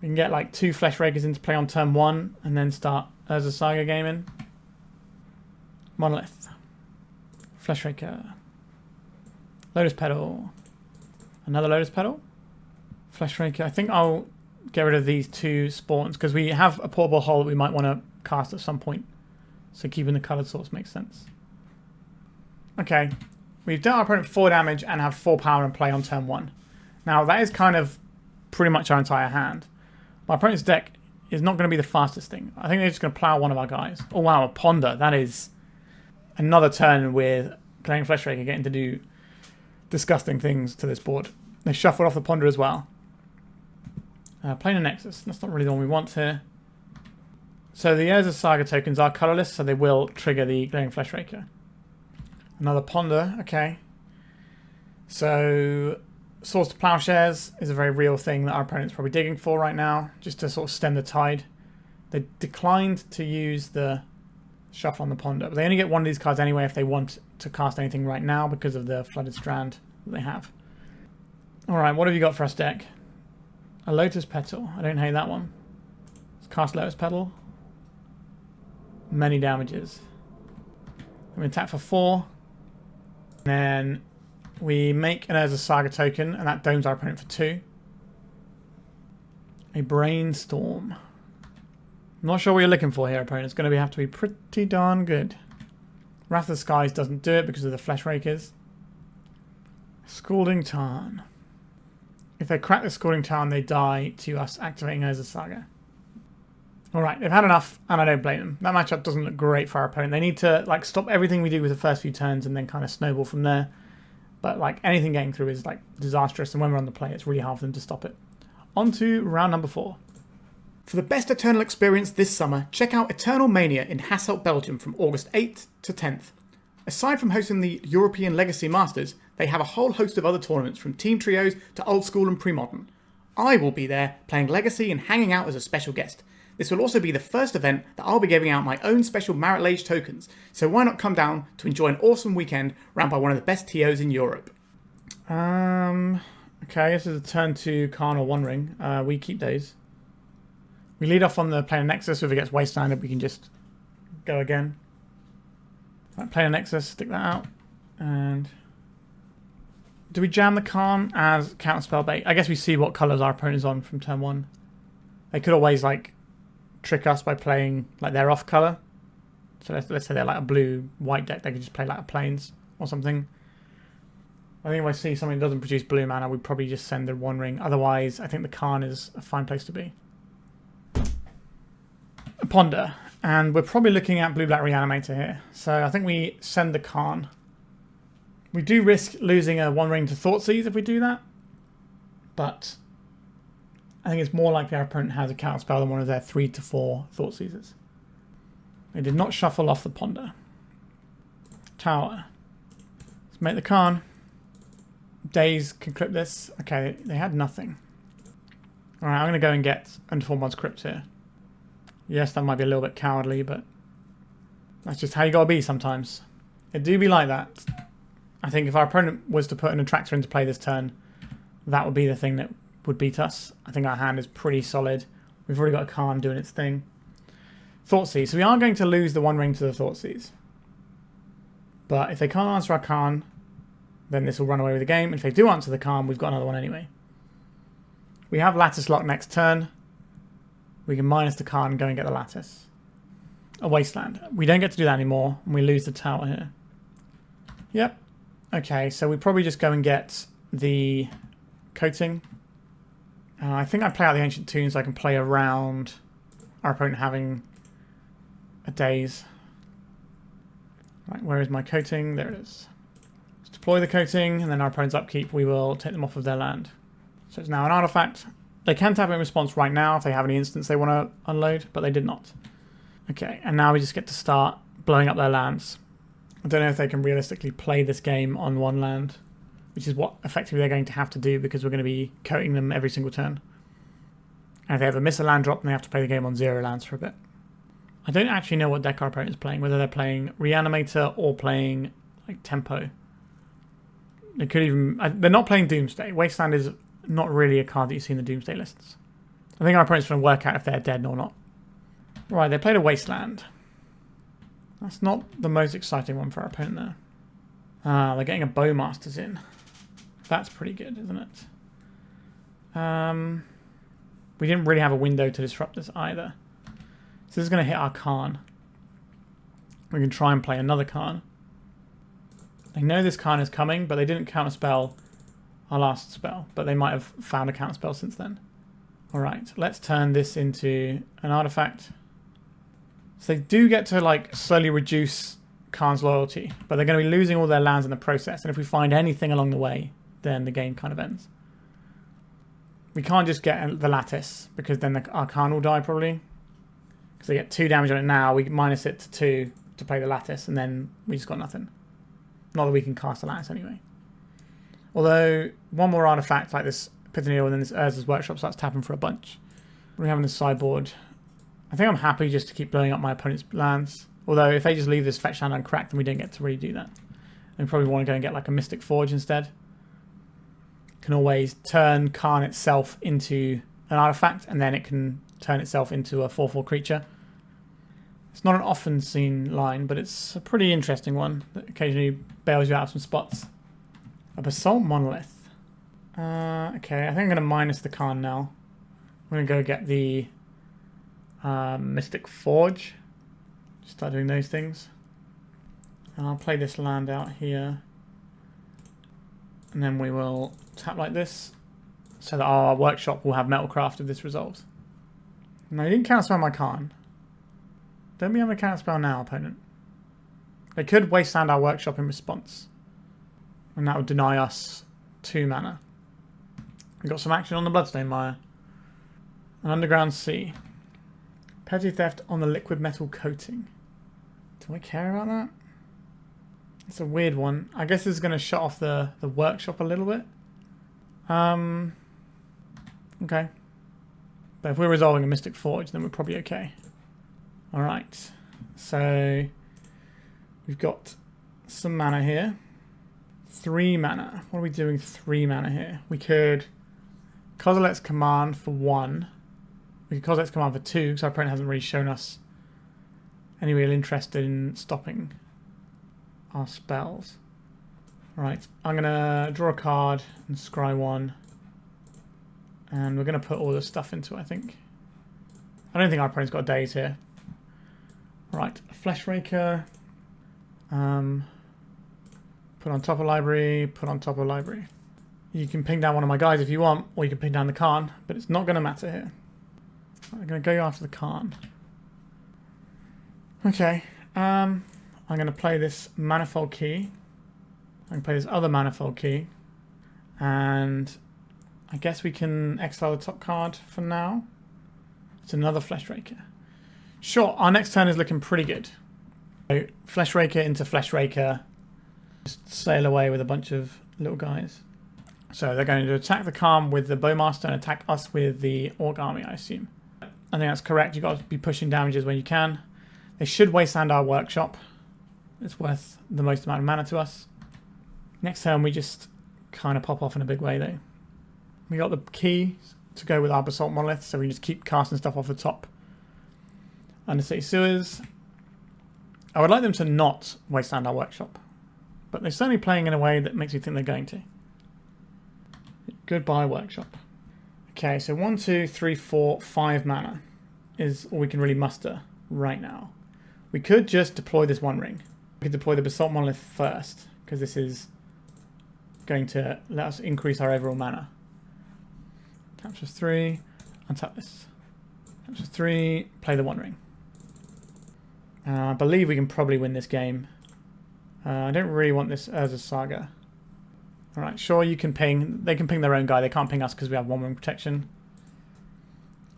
We can get like 2 Fleshrakers into play on turn 1 and then start Urza Saga gaming. Monolith. Fleshraker. Lotus Petal. Another Lotus Petal. Fleshraker. I think I'll get rid of these 2 spawns because we have a portable hole that we might want to cast at some point. So keeping the coloured source makes sense. Okay. We've dealt our opponent 4 damage and have 4 power in play on turn 1. Now that is kind of pretty much our entire hand. My opponent's deck is not going to be the fastest thing. I think they're just going to plow one of our guys. Oh wow, a Ponder. That is another turn with Glaring Fleshraker getting to do disgusting things to this board. They shuffled off the Ponder as well. Planar Nexus. That's not really the one we want here. So the Urza Saga tokens are colourless, so they will trigger the Glaring Fleshraker. Another Ponder. Okay. So Swords to Plowshares is a very real thing that our opponent's probably digging for right now, just to sort of stem the tide. They declined to use the shuffle on the Ponder, but they only get one of these cards anyway if they want to cast anything right now because of the Flooded Strand that they have. Alright, what have you got for us, deck? A Lotus Petal. I don't hate that one. Let's cast Lotus Petal. Many damages. We attack for 4. And then we make an Urza Saga token, and that domes our opponent for 2. A Brainstorm. I'm not sure what you're looking for here, opponent. It's going to have to be pretty darn good. Wrath of the Skies doesn't do it because of the Fleshrakers. Scalding Tarn. If they crack the Scalding Tarn, they die to us activating Urza Saga. Alright, they've had enough, and I don't blame them. That matchup doesn't look great for our opponent. They need to like stop everything we do with the first few turns and then kind of snowball from there. But like anything getting through is like disastrous, and when we're on the play, it's really hard for them to stop it. On to round number 4. For the best Eternal experience this summer, check out Eternal Mania in Hasselt, Belgium from August 8th to 10th. Aside from hosting the European Legacy Masters, they have a whole host of other tournaments from team trios to old school and pre-modern. I will be there playing Legacy and hanging out as a special guest. This will also be the first event that I'll be giving out my own special Marit Lage tokens, so why not come down to enjoy an awesome weekend ran by one of the best TOs in Europe. Okay, I guess it's a turn to Karn or One Ring. We keep those. We lead off on the Planar Nexus, so if it gets wastelanded we can just go again. Right, Planar Nexus, stick that out. And do we jam the Karn as counterspell bait? I guess we see what colours our opponent is on from turn 1. They could always like trick us by playing like their off colour. So let's say they're like a blue-white deck, they could just play like a plains or something. I think if I see something that doesn't produce blue mana, we'd probably just send the One Ring. Otherwise, I think the Karn is a fine place to be. Ponder. And we're probably looking at blue-black Reanimator here. So I think we send the Karn. We do risk losing a One Ring to Thoughtseize if we do that. But I think it's more likely our opponent has a counterspell than one of their 3 to 4 Thoughtseizers. They did not shuffle off the Ponder. Tower. Let's make the Karn. Days can clip this. Okay, they had nothing. Alright, I'm going to go and get Tormod's Crypt here. Yes, that might be a little bit cowardly, but that's just how you gotta be sometimes. It do be like that. I think if our opponent was to put an Attractor into play this turn, that would be the thing that would beat us. I think our hand is pretty solid. We've already got a Karn doing its thing. Thoughtseize. So we are going to lose the One Ring to the Thoughtseize. But if they can't answer our Karn, then this will run away with the game. If they do answer the Karn, we've got another one anyway. We have Lattice Lock next turn. We can minus the Karn and go and get the Lattice. A Wasteland. We don't get to do that anymore, and we lose the tower here. Yep. Okay, so we probably just go and get the Coating. I think I play out the Ancient Tombs so I can play around our opponent having a Daze. Right, where is my Coating? There it is. Let's deploy the Coating, and then our opponent's upkeep, we will take them off of their land. So it's now an artifact. They can tap it in response right now if they have any instants they want to unload, but they did not. Okay, and now we just get to start blowing up their lands. I don't know if they can realistically play this game on one land, which is what effectively they're going to have to do because we're going to be coating them every single turn. And if they ever miss a land drop, then they have to play the game on 0 lands for a bit. I don't actually know what deck our opponent is playing, whether they're playing Reanimator or playing like Tempo. They could even... They're not playing Doomsday. Wasteland is not really a card that you see in the Doomsday lists. I think our opponent's going to work out if they're dead or not. Right, they played a Wasteland. That's not the most exciting one for our opponent there. They're getting a Bowmasters in. That's pretty good, isn't it? We didn't really have a window to disrupt this either. So this is going to hit our Karn. We can try and play another Karn. They know this Karn is coming, but they didn't counterspell our last spell. But they might have found a counterspell since then. Alright, let's turn this into an artifact. So they do get to like slowly reduce Karn's loyalty, but they're going to be losing all their lands in the process. And if we find anything along the way, then the game kind of ends. We can't just get the Lattice, because then our Karn will die probably. Because they get 2 damage on it now, we minus it to 2 to play the Lattice, and then we just got nothing. Not that we can cast the Lattice anyway. Although, one more artifact like this Pithing Needle and then this Urza's Workshop starts tapping for a bunch. What do we have on the sideboard? I think I'm happy just to keep blowing up my opponent's lands. Although, if they just leave this fetch land uncracked, then we don't get to really do that. And we probably want to go and get like a Mystic Forge instead. Can always turn Karn itself into an artifact, and then it can turn itself into a 4/4 creature. It's not an often seen line, but it's a pretty interesting one that occasionally bails you out of some spots. A Basalt Monolith. Okay, I think I'm going to minus the Karn now. I'm going to go get the Mystic Forge. Start doing those things. And I'll play this land out here. And then we will tap like this, so that our workshop will have Metalcraft if this resolves. No, you didn't counterspell my Karn. Don't be able to counterspell now, opponent. They could wasteland our workshop in response. And that would deny us 2 mana. We've got some action on the Bloodstone Mire. An Underground Sea. Petty Theft on the Liquimetal Coating. Do I care about that? It's a weird one. I guess this is going to shut off the workshop a little bit. Okay. But if we're resolving a Mystic Forge, then we're probably okay. Alright. So we've got some mana here. 3 mana. What are we doing 3 mana here? We could Kozilek's Command for 1. We could Kozilek's Command for 2, because our opponent hasn't really shown us any real interest in stopping our spells. Right, I'm going to draw a card and scry 1. And we're going to put all this stuff into it, I think. I don't think our opponent's got a daze here. Right, Fleshraker. Put on top of library, put on top of library. You can ping down one of my guys if you want, or you can ping down the Karn, but it's not going to matter here. I'm going to go after the Karn. Okay, I'm going to play this Manifold Key. I'm going to play this other Manifold Key. And I guess we can exile the top card for now. It's another Fleshraker. Sure, our next turn is looking pretty good. So Fleshraker into Fleshraker. Just sail away with a bunch of little guys. So they're going to attack the Karn with the Bowmaster and attack us with the Orc Army, I assume. I think that's correct. You've got to be pushing damages when you can. They should wasteland our workshop. It's worth the most amount of mana to us. Next turn we just kind of pop off in a big way though. We got the key to go with our Basalt Monolith, so we can just keep casting stuff off the top. Undercity Sewers. I would like them to not wasteland our workshop, but they're certainly playing in a way that makes me think they're going to. Goodbye workshop. Okay, so 1, 2, 3, 4, 5 mana is all we can really muster right now. We could just deploy this One Ring. We could deploy the Basalt Monolith first, because this is going to let us increase our overall mana. Taps for 3, untap this. Taps for 3, play the One Ring. I believe we can probably win this game. I don't really want this Urza Saga. Alright, sure, you can ping. They can ping their own guy. They can't ping us because we have 1 ring protection.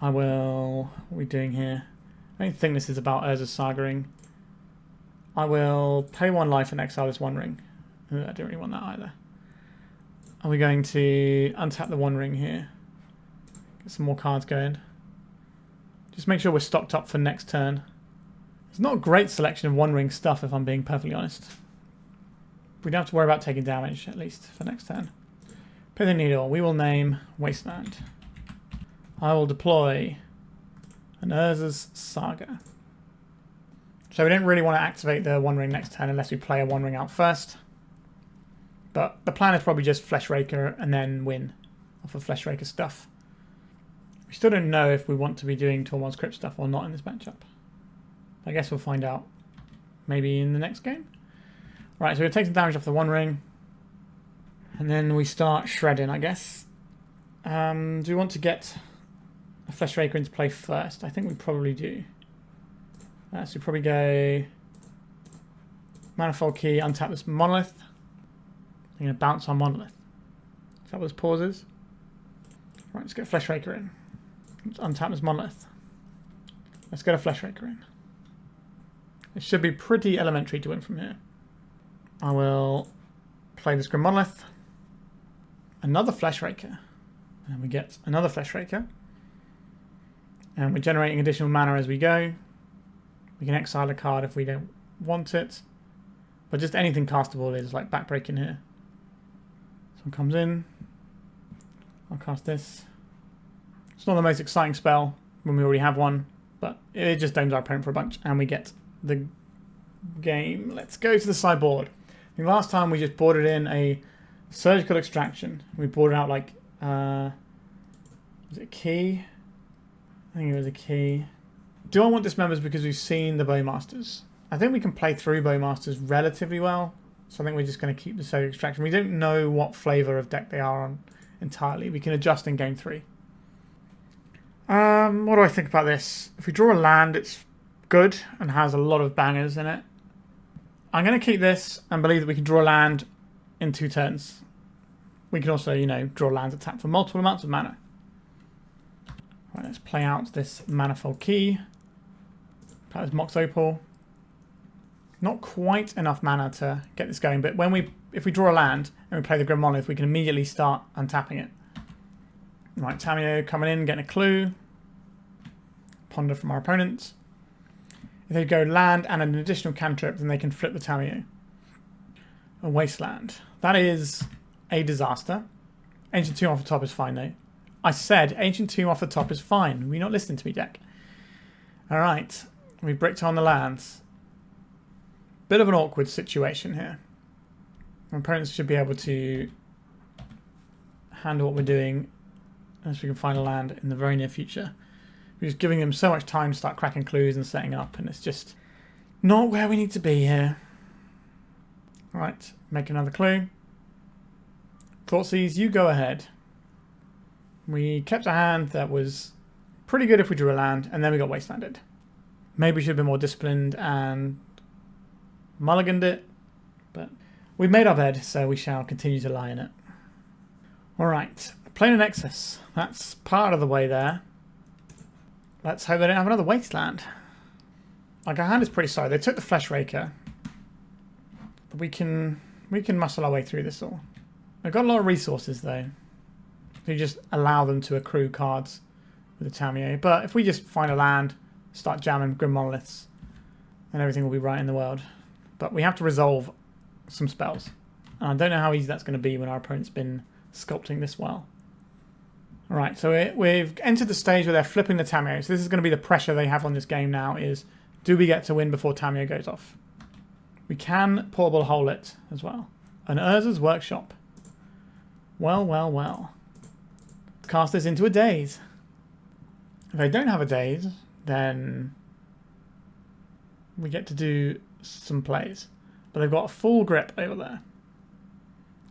I will... What are we doing here? I don't think this is about Urza Sagaing. I will pay 1 life and exile this One Ring. I don't really want that either. Are we going to untap the One Ring here? Get some more cards going. Just make sure we're stocked up for next turn. It's not a great selection of One Ring stuff, if I'm being perfectly honest. We don't have to worry about taking damage, at least, for next turn. Pithing Needle. We will name Wasteland. I will deploy an Urza's Saga. So we don't really want to activate the One Ring next turn unless we play a One Ring out first. But the plan is probably just Fleshraker and then win off of Fleshraker stuff. We still don't know if we want to be doing Tormod's Crypt stuff or not in this matchup. I guess we'll find out maybe in the next game. Right, so we're going to take some damage off the One Ring. And then we start shredding, I guess. Do we want to get a Fleshraker into play first? I think we probably do. So we probably go Manifold Key, untap this Monolith. I'm going to bounce our Monolith. Is that what this pause is? Right, let's get a Fleshraker in. Let's untap this Monolith. Let's get a Fleshraker in. It should be pretty elementary to win from here. I will play this Grim Monolith. Another Fleshraker. And we get another Fleshraker. And we're generating additional mana as we go. We can exile a card if we don't want it. But just anything castable is like backbreaking here. Someone comes in. I'll cast this. It's not the most exciting spell when we already have one, but it just domes our opponent for a bunch, and we get the game. Let's go to the sideboard. I think last time we just boarded in a surgical extraction. We boarded out like, was it a key? I think it was a key. Do I want Dismembers because we've seen the Bowmasters? I think we can play through Bowmasters relatively well. So I think we're just going to keep the Soda Extraction. We don't know what flavour of deck they are on entirely. We can adjust in game 3. What do I think about this? If we draw a land, it's good and has a lot of bangers in it. I'm going to keep this and believe that we can draw a land in 2 turns. We can also, you know, draw lands that tap for multiple amounts of mana. Right, let's play out this Manifold Key. Play out this Mox Opal. Not quite enough mana to get this going, but if we draw a land and we play the Grim Monolith, we can immediately start untapping it. Right, Tamiyo coming in, getting a clue. Ponder from our opponents. If they go land and an additional cantrip, then they can flip the Tamiyo. A Wasteland. That is a disaster. Ancient Tomb off the top is fine though. I said Ancient Tomb off the top is fine. Were you not listening to me, deck? Alright. We bricked on the lands. Bit of an awkward situation here. Our opponents should be able to handle what we're doing unless we can find a land in the very near future. We're just giving them so much time to start cracking clues and setting up, and it's just not where we need to be here. Right, make another clue. Thoughtseize, you go ahead. We kept a hand that was pretty good if we drew a land, and then we got wastelanded. Maybe we should have been more disciplined and mulliganed it, but we've made our bed, so we shall continue to lie in it. Alright, Planar Nexus. That's part of the way there. Let's hope they don't have another wasteland. Like, our hand is pretty solid. They took the Fleshraker, but we can muscle our way through this all. They've got a lot of resources though. You just allow them to accrue cards with the Tamiyo. But if we just find a land, start jamming Grim Monoliths, then everything will be right in the world. But we have to resolve some spells. And I don't know how easy that's going to be when our opponent's been sculpting this well. Alright, so we've entered the stage where they're flipping the Tamiyo. So this is going to be the pressure they have on this game now is, do we get to win before Tamiyo goes off? We can portable hole it as well. An Urza's Workshop. Well, well, well. Cast this into a daze. If they don't have a daze, then we get to do some plays. But they've got a full grip over there.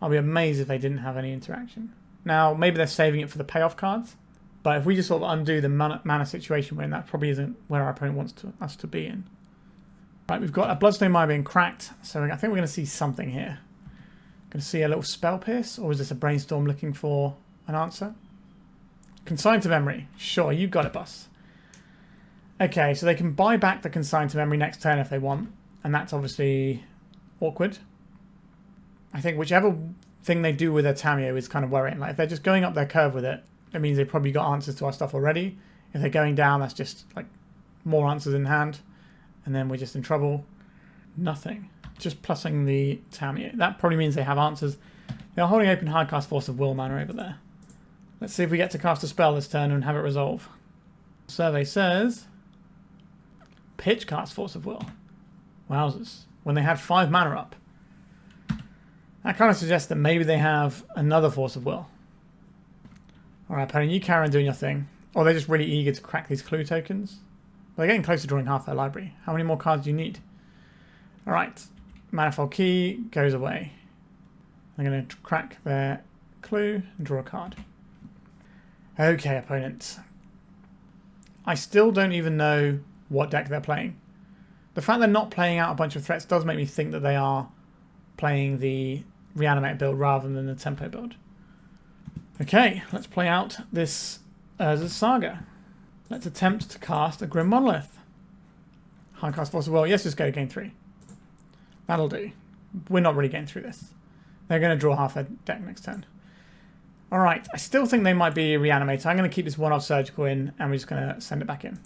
I'll be amazed if they didn't have any interaction. Now, maybe they're saving it for the payoff cards. But if we just sort of undo the mana situation we're in, that probably isn't where our opponent wants us to be in. Right, we've got a Bloodstone Mire being cracked. So I think we're going to see something here. Going to see a little Spell Pierce? Or is this a Brainstorm looking for an answer? Consign to Memory. Sure, you got it, boss. Okay, so they can buy back the Consign to Memory next turn if they want. And that's obviously awkward. I think whichever thing they do with their Tamiyo is kind of worrying. Like, if they're just going up their curve with it, it means they've probably got answers to our stuff already. If they're going down, that's just like more answers in hand. And then we're just in trouble. Nothing. Just plussing the Tamiyo. That probably means they have answers. They're holding open Hardcast Force of Will mana over there. Let's see if we get to cast a spell this turn and have it resolve. Survey says pitch cast Force of Will. Wowzers. When they had 5 mana up. That kind of suggests that maybe they have another Force of Will. Alright, Penny, you carry on doing your thing. Or they're just really eager to crack these clue tokens. They're getting close to drawing half their library. How many more cards do you need? Alright. Manifold Key goes away. I'm going to crack their clue and draw a card. Okay, opponents. I still don't even know what deck they're playing. The fact they're not playing out a bunch of threats does make me think that they are playing the Reanimate build rather than the Tempo build. Okay, let's play out this Urza's Saga. Let's attempt to cast a Grim Monolith. Hardcast Force of Will. Yes, just go to game 3. That'll do. We're not really getting through this. They're going to draw half their deck next turn. Alright, I still think they might be Reanimator. I'm going to keep this one-off Surgical in, and we're just going to send it back in.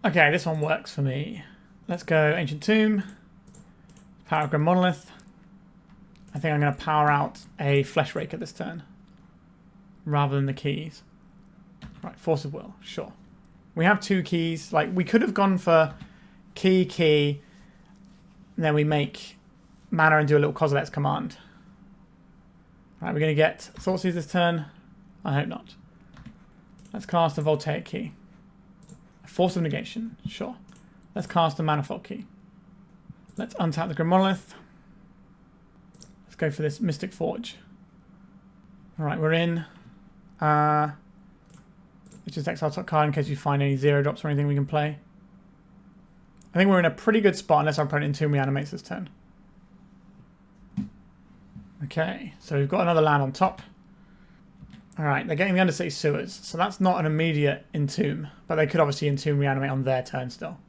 Okay, this one works for me. Let's go Ancient Tomb. Power Grim Monolith. I think I'm going to power out a Fleshraker this turn, rather than the keys. Right, Force of Will, sure. We have 2 keys. Like, we could have gone for key, and then we make mana and do a little Kozilek's command. Right, we're going to get Thoughtseize this turn. I hope not. Let's cast a Voltaic Key. A Force of Negation, sure. Let's cast a Manifold Key. Let's untap the Grim Monolith. Let's go for this Mystic Forge. Alright, we're in. Let's just exile top card in case we find any 0-drops or anything we can play. I think we're in a pretty good spot unless our opponent Entomb reanimates this turn. Okay, so we've got another land on top. Alright, they're getting the Undercity Sewers, so that's not an immediate Entomb, but they could obviously Entomb reanimate on their turn still.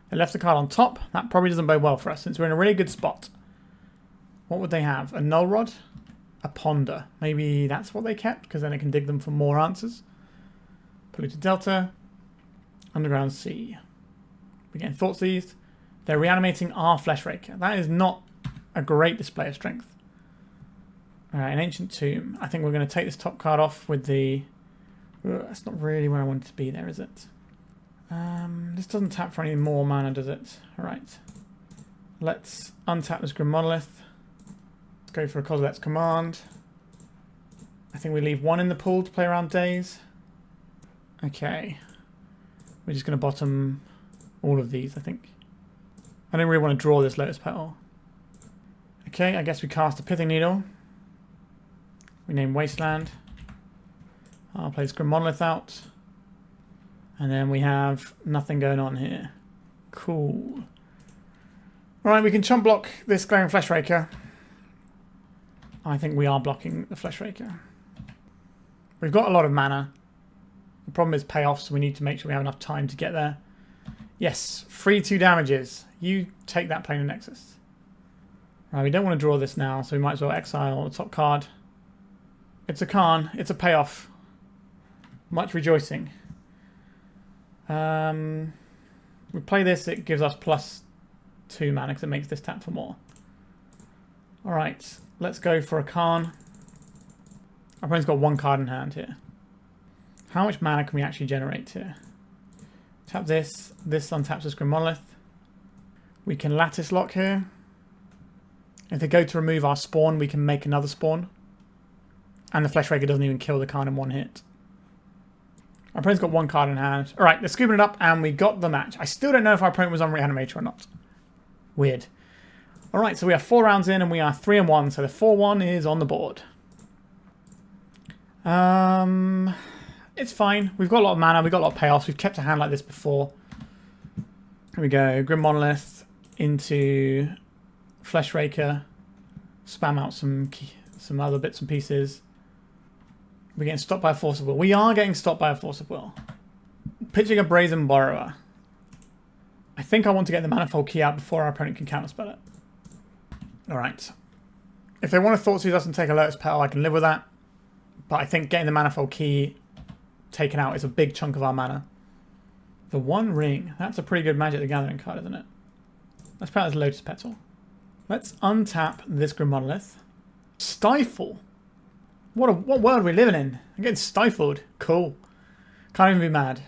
They left the card on top. That probably doesn't bode well for us since we're in a really good spot. What would they have? A Null Rod? A Ponder. Maybe that's what they kept, because then it can dig them for more answers. Polluted Delta. Underground Sea. We're getting Thoughtseized. They're reanimating our Fleshraker. That is not a great display of strength. Alright, an Ancient Tomb. I think we're going to take this top card off with the... that's not really where I want it to be there, is it? This doesn't tap for any more mana, does it? Alright. Let's untap this Grim Monolith. Let's go for a Kozilek's Command. I think we leave one in the pool to play around Days. Okay. We're just going to bottom all of these, I think. I don't really want to draw this Lotus Petal. Okay, I guess we cast a Pithing Needle. We name Wasteland. I'll play this Grim Monolith out. And then we have nothing going on here. Cool. Alright, we can chump block this Glaring Fleshraker. I think we are blocking the Fleshraker. We've got a lot of mana. The problem is payoff, so we need to make sure we have enough time to get there. Yes, free 2 damages. You take that Planar Nexus. Right, we don't want to draw this now, so we might as well exile the top card. It's a Karn. It's a payoff. Much rejoicing. We play this, it gives us +2 mana because it makes this tap for more. Alright, let's go for a Karn. Our opponent's got 1 card in hand here. How much mana can we actually generate here? Tap this. This untaps this Grim Monolith. We can Lattice Lock here. If they go to remove our spawn, we can make another spawn. And the Fleshraker doesn't even kill the Karn in 1 hit. Our opponent's got 1 card in hand. Alright, they're scooping it up and we got the match. I still don't know if our opponent was on Reanimator or not. Weird. Alright, so we are 4 rounds in and we are 3-1, so the 4-1 is on the board. It's fine. We've got a lot of mana, we've got a lot of payoffs. We've kept a hand like this before. Here we go. Grim Monolith into Fleshraker. Spam out some other bits and pieces. We're getting stopped by a Force of Will. We are getting stopped by a Force of Will. Pitching a Brazen Borrower. I think I want to get the Manifold Key out before our opponent can counterspell it. Alright. If they want to Thoughtseize us and take a Lotus Petal, I can live with that. But I think getting the Manifold Key taken out is a big chunk of our mana. The One Ring. That's a pretty good Magic the Gathering card, isn't it? Let's play it as Lotus Petal. Let's untap this Grim Monolith. Stifle. What world are we living in? I'm getting stifled. Cool. Can't even be mad.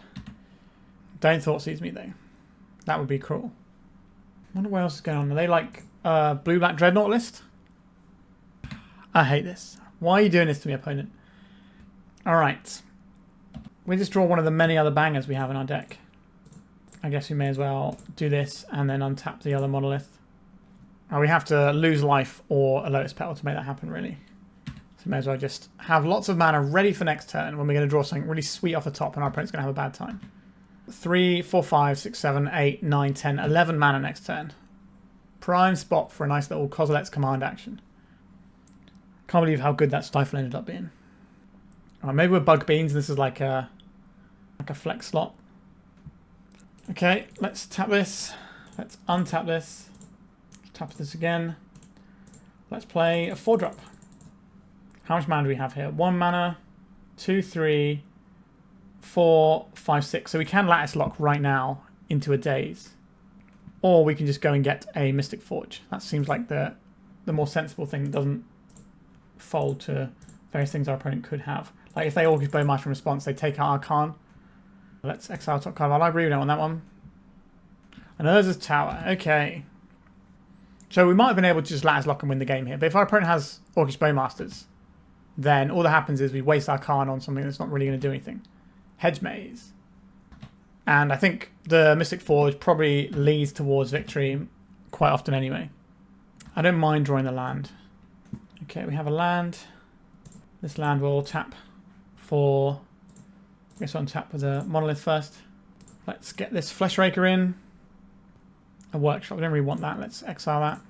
Don't Thoughtseize me though. That would be cruel. Wonder what else is going on. Are they like blue-black Dreadnought list? I hate this. Why are you doing this to me, opponent? Alright. We just draw one of the many other bangers we have in our deck. I guess we may as well do this and then untap the other Monolith. We have to lose life or a Lotus Petal to make that happen, really. So we may as well just have lots of mana ready for next turn when we're going to draw something really sweet off the top and our opponent's going to have a bad time. 3, 4, 5, 6, 7, 8, 9, 10, 11 mana next turn. Prime spot for a nice little Kozilek's command action. Can't believe how good that Stifle ended up being. Alright, maybe we're Bug Beans and this is like a flex slot. Okay, let's tap this. Let's untap this. Tap this again. Let's play a 4-drop. How much mana do we have here? 1 mana, 2, 3, 4, 5, 6. So we can Lattice Lock right now into a Daze. Or we can just go and get a Mystic Forge. That seems like the more sensible thing that doesn't fold to various things our opponent could have. Like if they August Bowmaster in response, they take out our Karn. Let's exile top card of our library. We don't want that one. And Urza's Tower. Okay. So we might have been able to just Lattice Lock and win the game here. But if our opponent has Orcish Bowmasters, then all that happens is we waste our Karn on something that's not really going to do anything. Hedge Maze. And I think the Mystic Forge probably leads towards victory quite often anyway. I don't mind drawing the land. Okay, we have a land. This land will tap for... I guess I'll untap with a monolith first. Let's get this Fleshraker in. A workshop. We don't really want that. Let's exile that.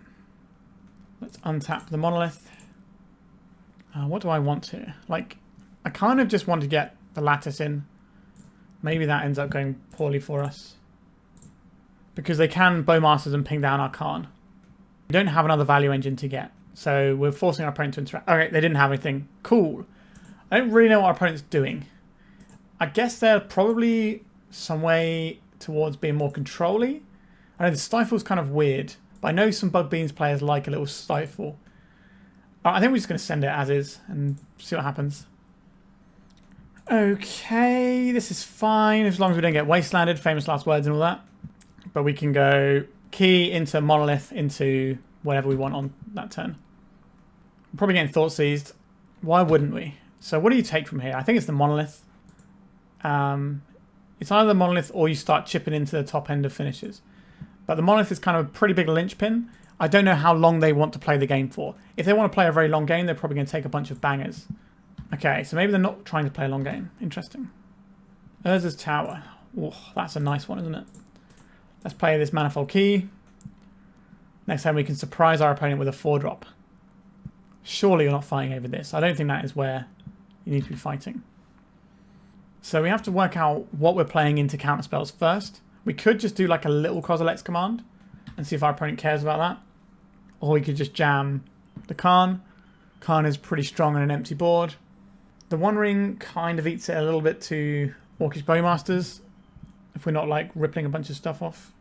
Let's untap the monolith. What do I want here? Like, I kind of just want to get the lattice in. Maybe that ends up going poorly for us. Because they can Bowmasters and ping down our Karn. We don't have another value engine to get. So we're forcing our opponent to interact. Okay, they didn't have anything. Cool. I don't really know what our opponent's doing. I guess they're probably some way towards being more control-y. I know the Stifle's kind of weird. But I know some Bug Beans players like a little Stifle. I think we're just going to send it as is and see what happens. Okay, this is fine as long as we don't get wastelanded, famous last words and all that. But we can go key into monolith into whatever we want on that turn. We're probably getting thought seized. Why wouldn't we? So what do you take from here? I think it's the monolith. It's either the monolith or you start chipping into the top end of finishes. But the monolith is kind of a pretty big linchpin. I don't know how long they want to play the game for. If they want to play a very long game, they're probably going to take a bunch of bangers. Okay, so maybe they're not trying to play a long game. Interesting. Urza's Tower. Oh, that's a nice one, isn't it? Let's play this Manifold Key. Next time we can surprise our opponent with a 4-drop. Surely you're not fighting over this. I don't think that is where you need to be fighting. So we have to work out what we're playing into counterspells first. We could just do like a little Kozilek's command and see if our opponent cares about that. Or we could just jam the Karn. Karn is pretty strong on an empty board. The One Ring kind of eats it a little bit to Orcish Bowmasters if we're not like rippling a bunch of stuff off.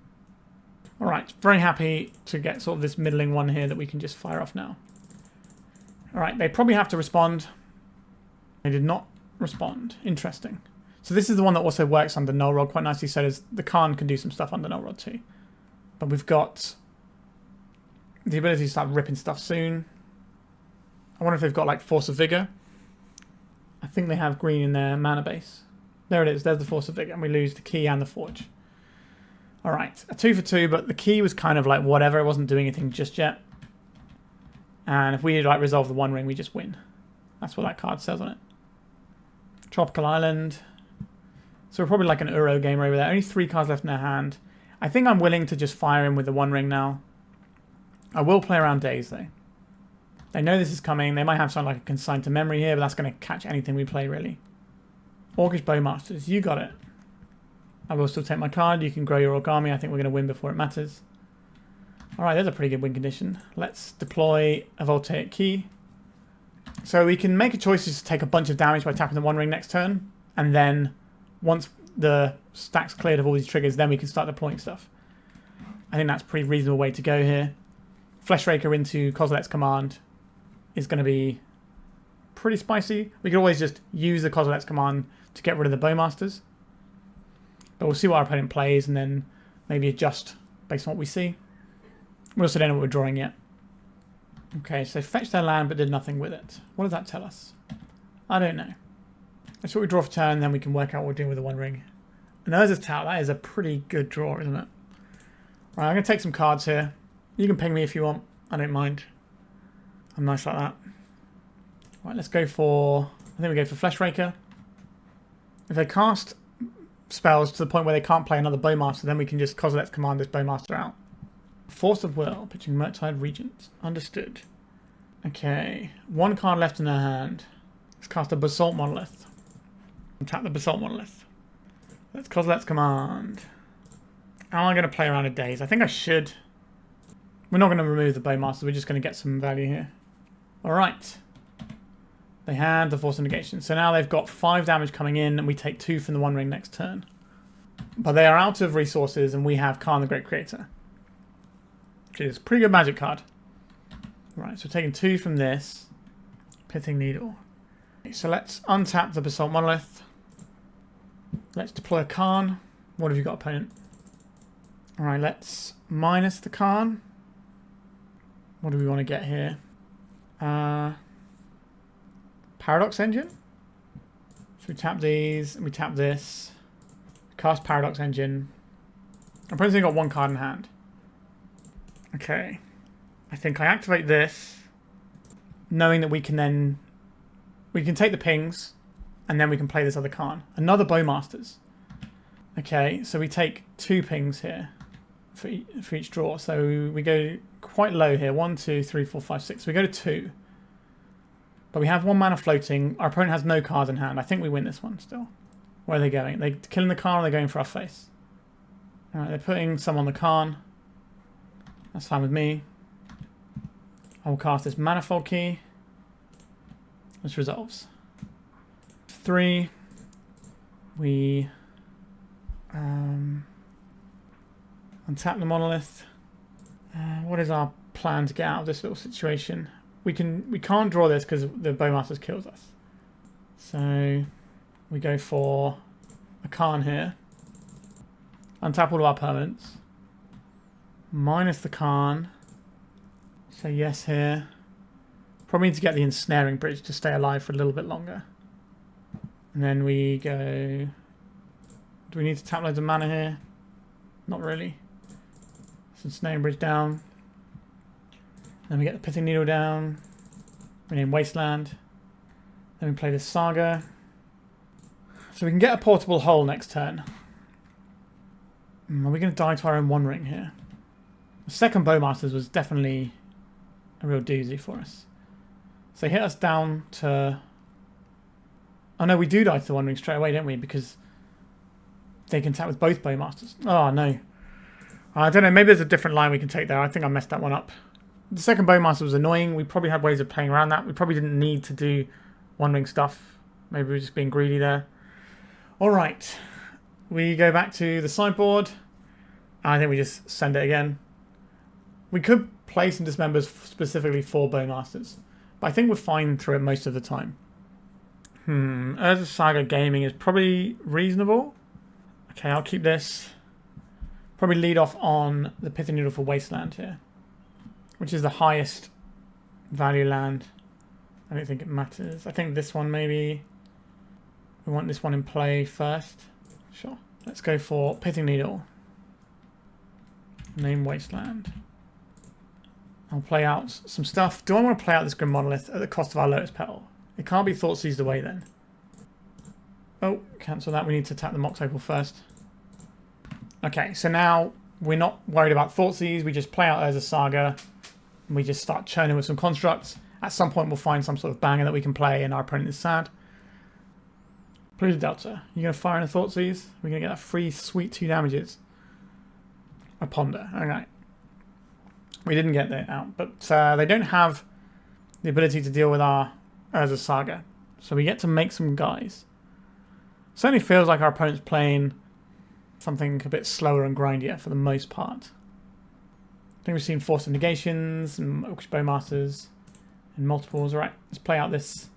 Alright, very happy to get sort of this middling one here that we can just fire off now. Alright, they probably have to respond. They did not respond. Interesting. So this is the one that also works under Null Rod quite nicely. So the Karn can do some stuff under Null Rod too. But we've got the ability to start ripping stuff soon. I wonder if they've got like Force of Vigor. I think they have green in their mana base. There it is. There's the Force of Vigor. And we lose the Key and the Forge. Alright. A 2 for 2, but the Key was kind of like whatever. It wasn't doing anything just yet. And if we like resolve the One Ring, we just win. That's what that card says on it. Tropical Island. So we're probably like an Uro gamer over there. Only 3 cards left in their hand. I think I'm willing to just fire him with the One Ring now. I will play around Days though. They know this is coming. They might have something like a Consign to Memory here, but that's going to catch anything we play really. Orcish Bowmasters, you got it. I will still take my card. You can grow your Origami. I think we're going to win before it matters. Alright, there's a pretty good win condition. Let's deploy a Voltaic Key. So we can make a choice to take a bunch of damage by tapping the One Ring next turn. And then once the stack's cleared of all these triggers, then we can start deploying stuff. I think that's a pretty reasonable way to go here. Fleshraker into Kozilek's command is going to be pretty spicy. We could always just use the Kozilek's command to get rid of the Bowmasters. But we'll see what our opponent plays and then maybe adjust based on what we see. We also don't know what we're drawing yet. Okay, so they fetched their land but did nothing with it. What does that tell us? I don't know. That's what we draw for turn, then we can work out what we're doing with the One Ring. And Urza's Tower, that is a pretty good draw, isn't it? Right, I'm going to take some cards here. You can ping me if you want. I don't mind. I'm nice like that. Right, let's go for... I think we go for Fleshraker. If they cast spells to the point where they can't play another Bowmaster, then we can just Kozilek's command this Bowmaster out. Force of Will, pitching Murktide Regent. Understood. Okay, 1 card left in their hand. Let's cast a Basalt Monolith. And tap the Basalt Monolith. Let's Kozilek's command. How am I going to play around a Daze? I think I should. We're not going to remove the Bowmaster, we're just going to get some value here. Alright. They had the Force of Negation. So now they've got 5 damage coming in, and we take 2 from the One Ring next turn. But they are out of resources, and we have Karn the Great Creator. Which is a pretty good magic card. Right, so we're taking 2 from this. Pithing Needle. Okay, so let's untap the Basalt Monolith. Let's deploy a Karn. What have you got, opponent? Alright, let's minus the Karn. What do we want to get here? Paradox Engine. So we tap these, and we tap this. Cast Paradox Engine. Our opponent's only got 1 card in hand. Okay. I think I activate this, knowing that we can take the pings, and then we can play this other Karn. Another Bowmasters. Okay, so we take 2 pings here for each draw. So we go quite low here. 1, 2, 3, 4, 5, 6. So we go to 2. But we have 1 mana floating. Our opponent has no cards in hand. I think we win this one still. Where are they going? Are they killing the Karn or are they going for our face? Alright, they're putting some on the Karn. That's fine with me. I will cast this Manifold Key. This resolves. 3. We untap the Monolith. What is our plan to get out of this little situation? We can't draw this because the Bowmasters kills us. So we go for a Karn here. Untap all of our permanents. Minus the Karn. Say yes here. Probably need to get the Ensnaring Bridge to stay alive for a little bit longer. And then we go... Do we need to tap loads of mana here? Not really. So Ensnaring Bridge down. Then we get the Pithing Needle down. We name Wasteland. Then we play this Saga. So we can get a portable hole next turn. Are we going to die to our own One Ring here? The second Bowmasters was definitely a real doozy for us. So hit us down to... Oh no, we do die to the One Ring straight away, don't we? Because they can tap with both Bowmasters. Oh no. I don't know, maybe there's a different line we can take there. I think I messed that one up. The second Bowmaster was annoying. We probably had ways of playing around that. We probably didn't need to do One Ring stuff. Maybe we were just being greedy there. Alright. We go back to the sideboard. I think we just send it again. We could play some Dismembers specifically for Bowmasters. But I think we're fine through it most of the time. Urza Saga Gaming is probably reasonable. Okay, I'll keep this. Probably lead off on the Pithing Needle for Wasteland here. Which is the highest value land. I don't think it matters. I think this one maybe. We want this one in play first. Sure. Let's go for Pithing Needle. Name Wasteland. I'll play out some stuff. Do I want to play out this Grim Monolith at the cost of our Lotus Petal? It can't be Thought Seized away then. Oh, cancel that. We need to tap the Mox Opal first. Okay, so now we're not worried about Thought Seize. We just play out Urza Saga. And we just start churning with some constructs. At some point we'll find some sort of banger that we can play and our opponent is sad. Please Delta. You're going to fire in a Thought Seize? We're going to get that free sweet 2 damages. A Ponder. Alright. We didn't get that out. But they don't have the ability to deal with our Urza Saga. So we get to make some guys. Certainly feels like our opponent's playing something a bit slower and grindier for the most part. I think we've seen Force of Negations and Bowmasters and multiples. Alright, let's play out this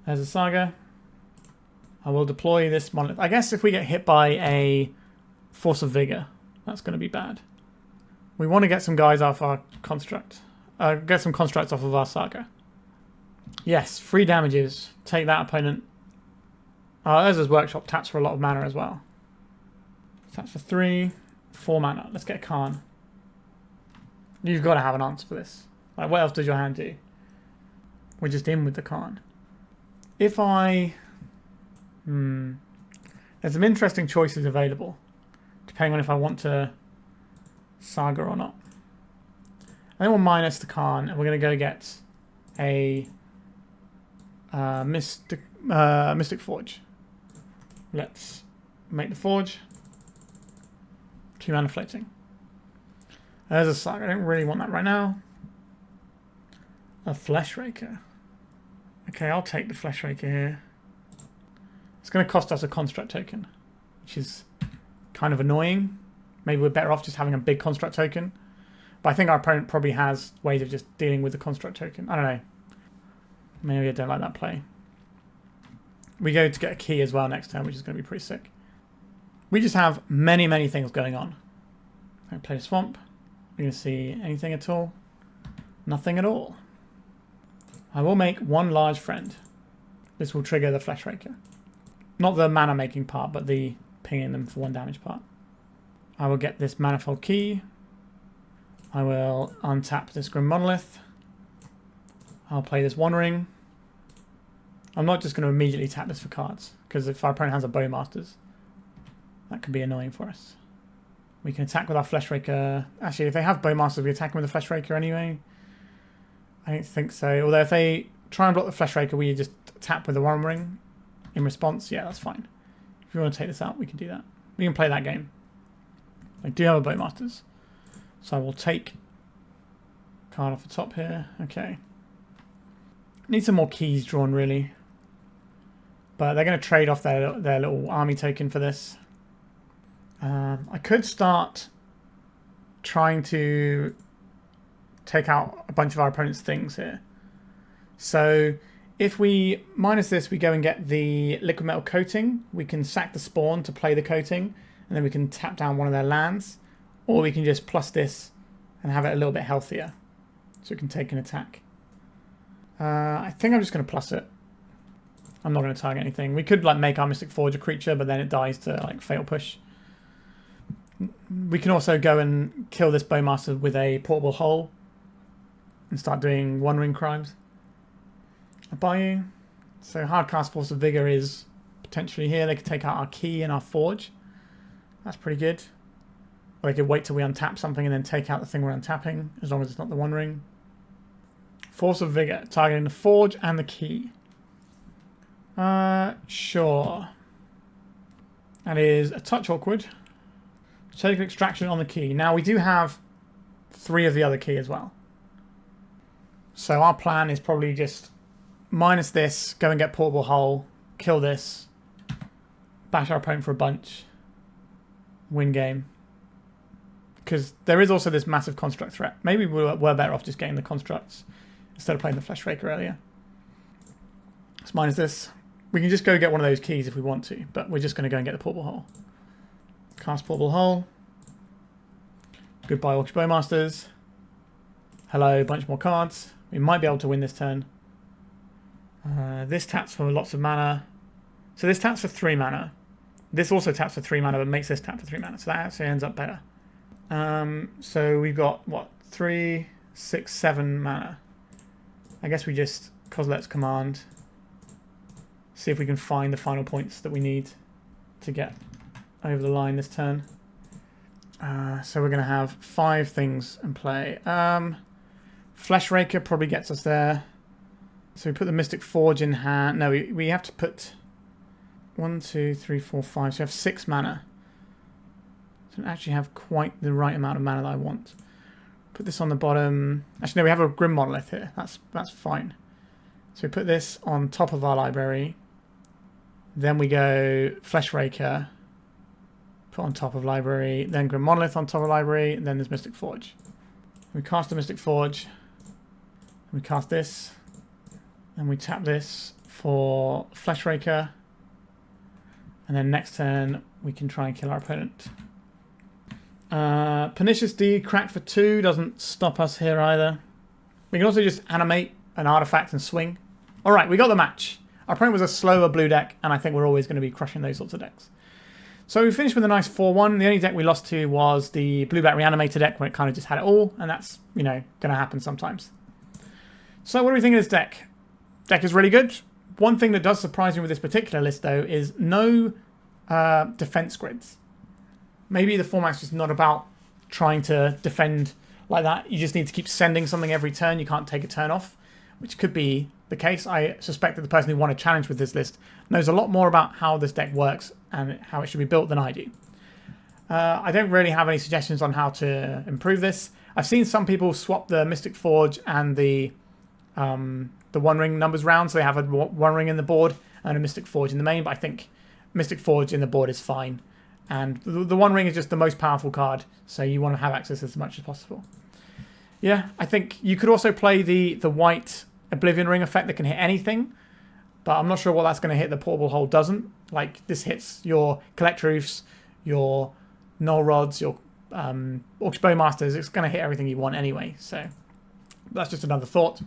Urza Saga. I will deploy this Monolith. I guess if we get hit by a Force of Vigor, that's going to be bad. We want to get some guys off our construct. Get some constructs off of our Saga. Yes, 3 damages. Take that, opponent. Urza's Workshop taps for a lot of mana as well. Taps for 3, 4 mana. Let's get a Karn. You've got to have an answer for this. Like, what else does your hand do? We're just in with the Karn. If I... There's some interesting choices available, depending on if I want to Saga or not. I think we'll minus the Karn, and we're going to go get a Mystic Forge. Let's make the Forge. 2 mana floating. There's a Saga. I don't really want that right now. A Fleshraker. Okay, I'll take the Fleshraker here. It's going to cost us a construct token, which is kind of annoying. Maybe we're better off just having a big construct token. But I think our opponent probably has ways of just dealing with the construct token. I don't know. Maybe I don't like that play. We go to get a key as well next turn, which is going to be pretty sick. We just have many, many things going on. I play the Swamp. We're going to see anything at all. Nothing at all. I will make 1 large friend. This will trigger the Fleshraker. Not the mana making part, but the pinging them for 1 damage part. I will get this Manifold Key. I will untap this Grim Monolith. I'll play this One Ring. I'm not just going to immediately tap this for cards, because if our opponent has a Bowmasters, that could be annoying for us. We can attack with our Fleshraker. Actually, if they have Bowmasters, we attack them with the Fleshraker anyway. I don't think so. Although if they try and block the Fleshraker, we just tap with the One Ring in response. Yeah, that's fine. If you want to take this out, we can do that. We can play that game. I do have a Bowmasters. So I will take card off the top here. Okay. Need some more keys drawn, really. But they're going to trade off their little army token for this. I could start trying to take out a bunch of our opponent's things here. So if we minus this, we go and get the Liquimetal Coating. We can sack the spawn to play the coating, and then we can tap down one of their lands. Or we can just plus this and have it a little bit healthier, so it can take an attack. I think I'm just going to plus it. I'm not going to target anything. We could like make our Mystic Forge a creature, but then it dies to like Fatal Push. We can also go and kill this Bowmaster with a Portable Hole and start doing One Ring crimes. I buy you. So Hardcast Force of Vigor is potentially here. They could take out our key and our forge. That's pretty good. Or they could wait till we untap something and then take out the thing we're untapping, as long as it's not the One Ring. Force of Vigor, targeting the forge and the key. Sure. That is a touch awkward. Take an extraction on the key. Now we do have 3 of the other key as well. So our plan is probably just minus this, go and get Portable Hole, kill this, bash our opponent for a bunch, win game. Because there is also this massive construct threat. Maybe we're better off just getting the constructs instead of playing the Fleshraker earlier. Let's minus this. We can just go get one of those keys if we want to, but we're just going to go and get the Portable Hole. Cast Portable Hole. Goodbye, Orcish Bowmasters. Hello, bunch more cards. We might be able to win this turn. This taps for lots of mana. So this taps for 3 mana. This also taps for 3 mana, but makes this tap for 3 mana. So that actually ends up better. So we've got, what, 3, 6, 7 mana. I guess we just Kozilek's Command. See if we can find the final points that we need to get over the line this turn. So we're going to have 5 things in play. Fleshraker probably gets us there. So we put the Mystic Forge in hand. No, we have to put 1, 2, 3, 4, 5. So we have 6 mana. So we don't actually have quite the right amount of mana that I want. Put this on the bottom. Actually, no, we have a Grim Monolith here. That's fine. So we put this on top of our library. Then we go Fleshraker. Put on top of library. Then Grim Monolith on top of library. And then there's Mystic Forge. We cast the Mystic Forge. We cast this. And we tap this for Fleshraker. And then next turn, we can try and kill our opponent. Pernicious D, cracked for 2, doesn't stop us here either. We can also just animate an artifact and swing. Alright, we got the match. Our opponent was a slower blue deck, and I think we're always going to be crushing those sorts of decks. So we finished with a nice 4-1. The only deck we lost to was the Blue-Black Reanimator deck, where it kind of just had it all, and that's, you know, going to happen sometimes. So what do we think of this deck? Deck is really good. One thing that does surprise me with this particular list, though, is no defense grids. Maybe the format's just not about trying to defend like that. You just need to keep sending something every turn. You can't take a turn off, which could be the case. I suspect that the person who won a challenge with this list knows a lot more about how this deck works and how it should be built than I do. I don't really have any suggestions on how to improve this. I've seen some people swap the Mystic Forge and the One Ring numbers round, so they have a One Ring in the board and a Mystic Forge in the main, but I think Mystic Forge in the board is fine. And the One Ring is just the most powerful card, so you want to have access as much as possible. Yeah, I think you could also play the white Oblivion Ring effect that can hit anything, but I'm not sure what that's going to hit. The Portable Hole doesn't. Like, this hits your Collect Roofs, your Null Rods, your Orcish Bowmasters. It's going to hit everything you want anyway, so that's just another thought.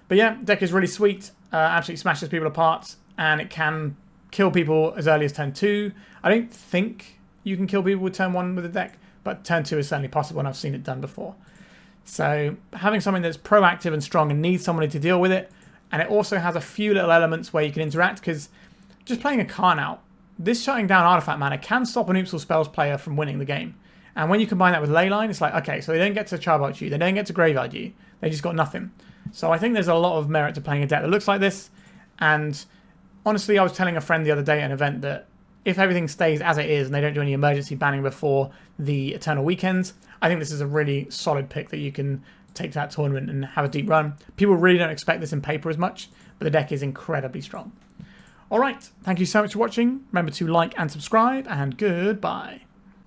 But yeah, deck is really sweet, absolutely smashes people apart, and it can kill people as early as turn 2. I don't think you can kill people with turn 1 with the deck, but turn 2 is certainly possible, and I've seen it done before. So having something that's proactive and strong and needs somebody to deal with it, and it also has a few little elements where you can interact, because just playing a Karn out, this shutting down artifact mana can stop an Oopsal Spells player from winning the game. And when you combine that with Leyline, it's like, okay, so they don't get to Charbot you, they don't get to Graveyard you, they just got nothing. So I think there's a lot of merit to playing a deck that looks like this. And honestly, I was telling a friend the other day at an event that if everything stays as it is and they don't do any emergency banning before the Eternal Weekends, I think this is a really solid pick that you can take to that tournament and have a deep run. People really don't expect this in paper as much, but the deck is incredibly strong. Alright, thank you so much for watching. Remember to like and subscribe, and goodbye.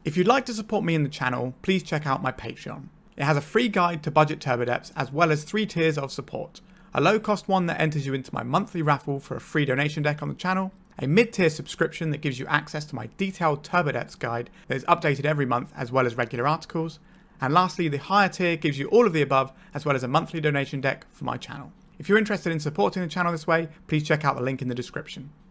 If you'd like to support me in the channel, please check out my Patreon. It has a free guide to budget turbo depths as well as 3 tiers of support. A low cost one that enters you into my monthly raffle for a free donation deck on the channel, a mid-tier subscription that gives you access to my detailed turbo depths guide that is updated every month as well as regular articles, and lastly the higher tier gives you all of the above as well as a monthly donation deck for my channel. If you're interested in supporting the channel this way, please check out the link in the description.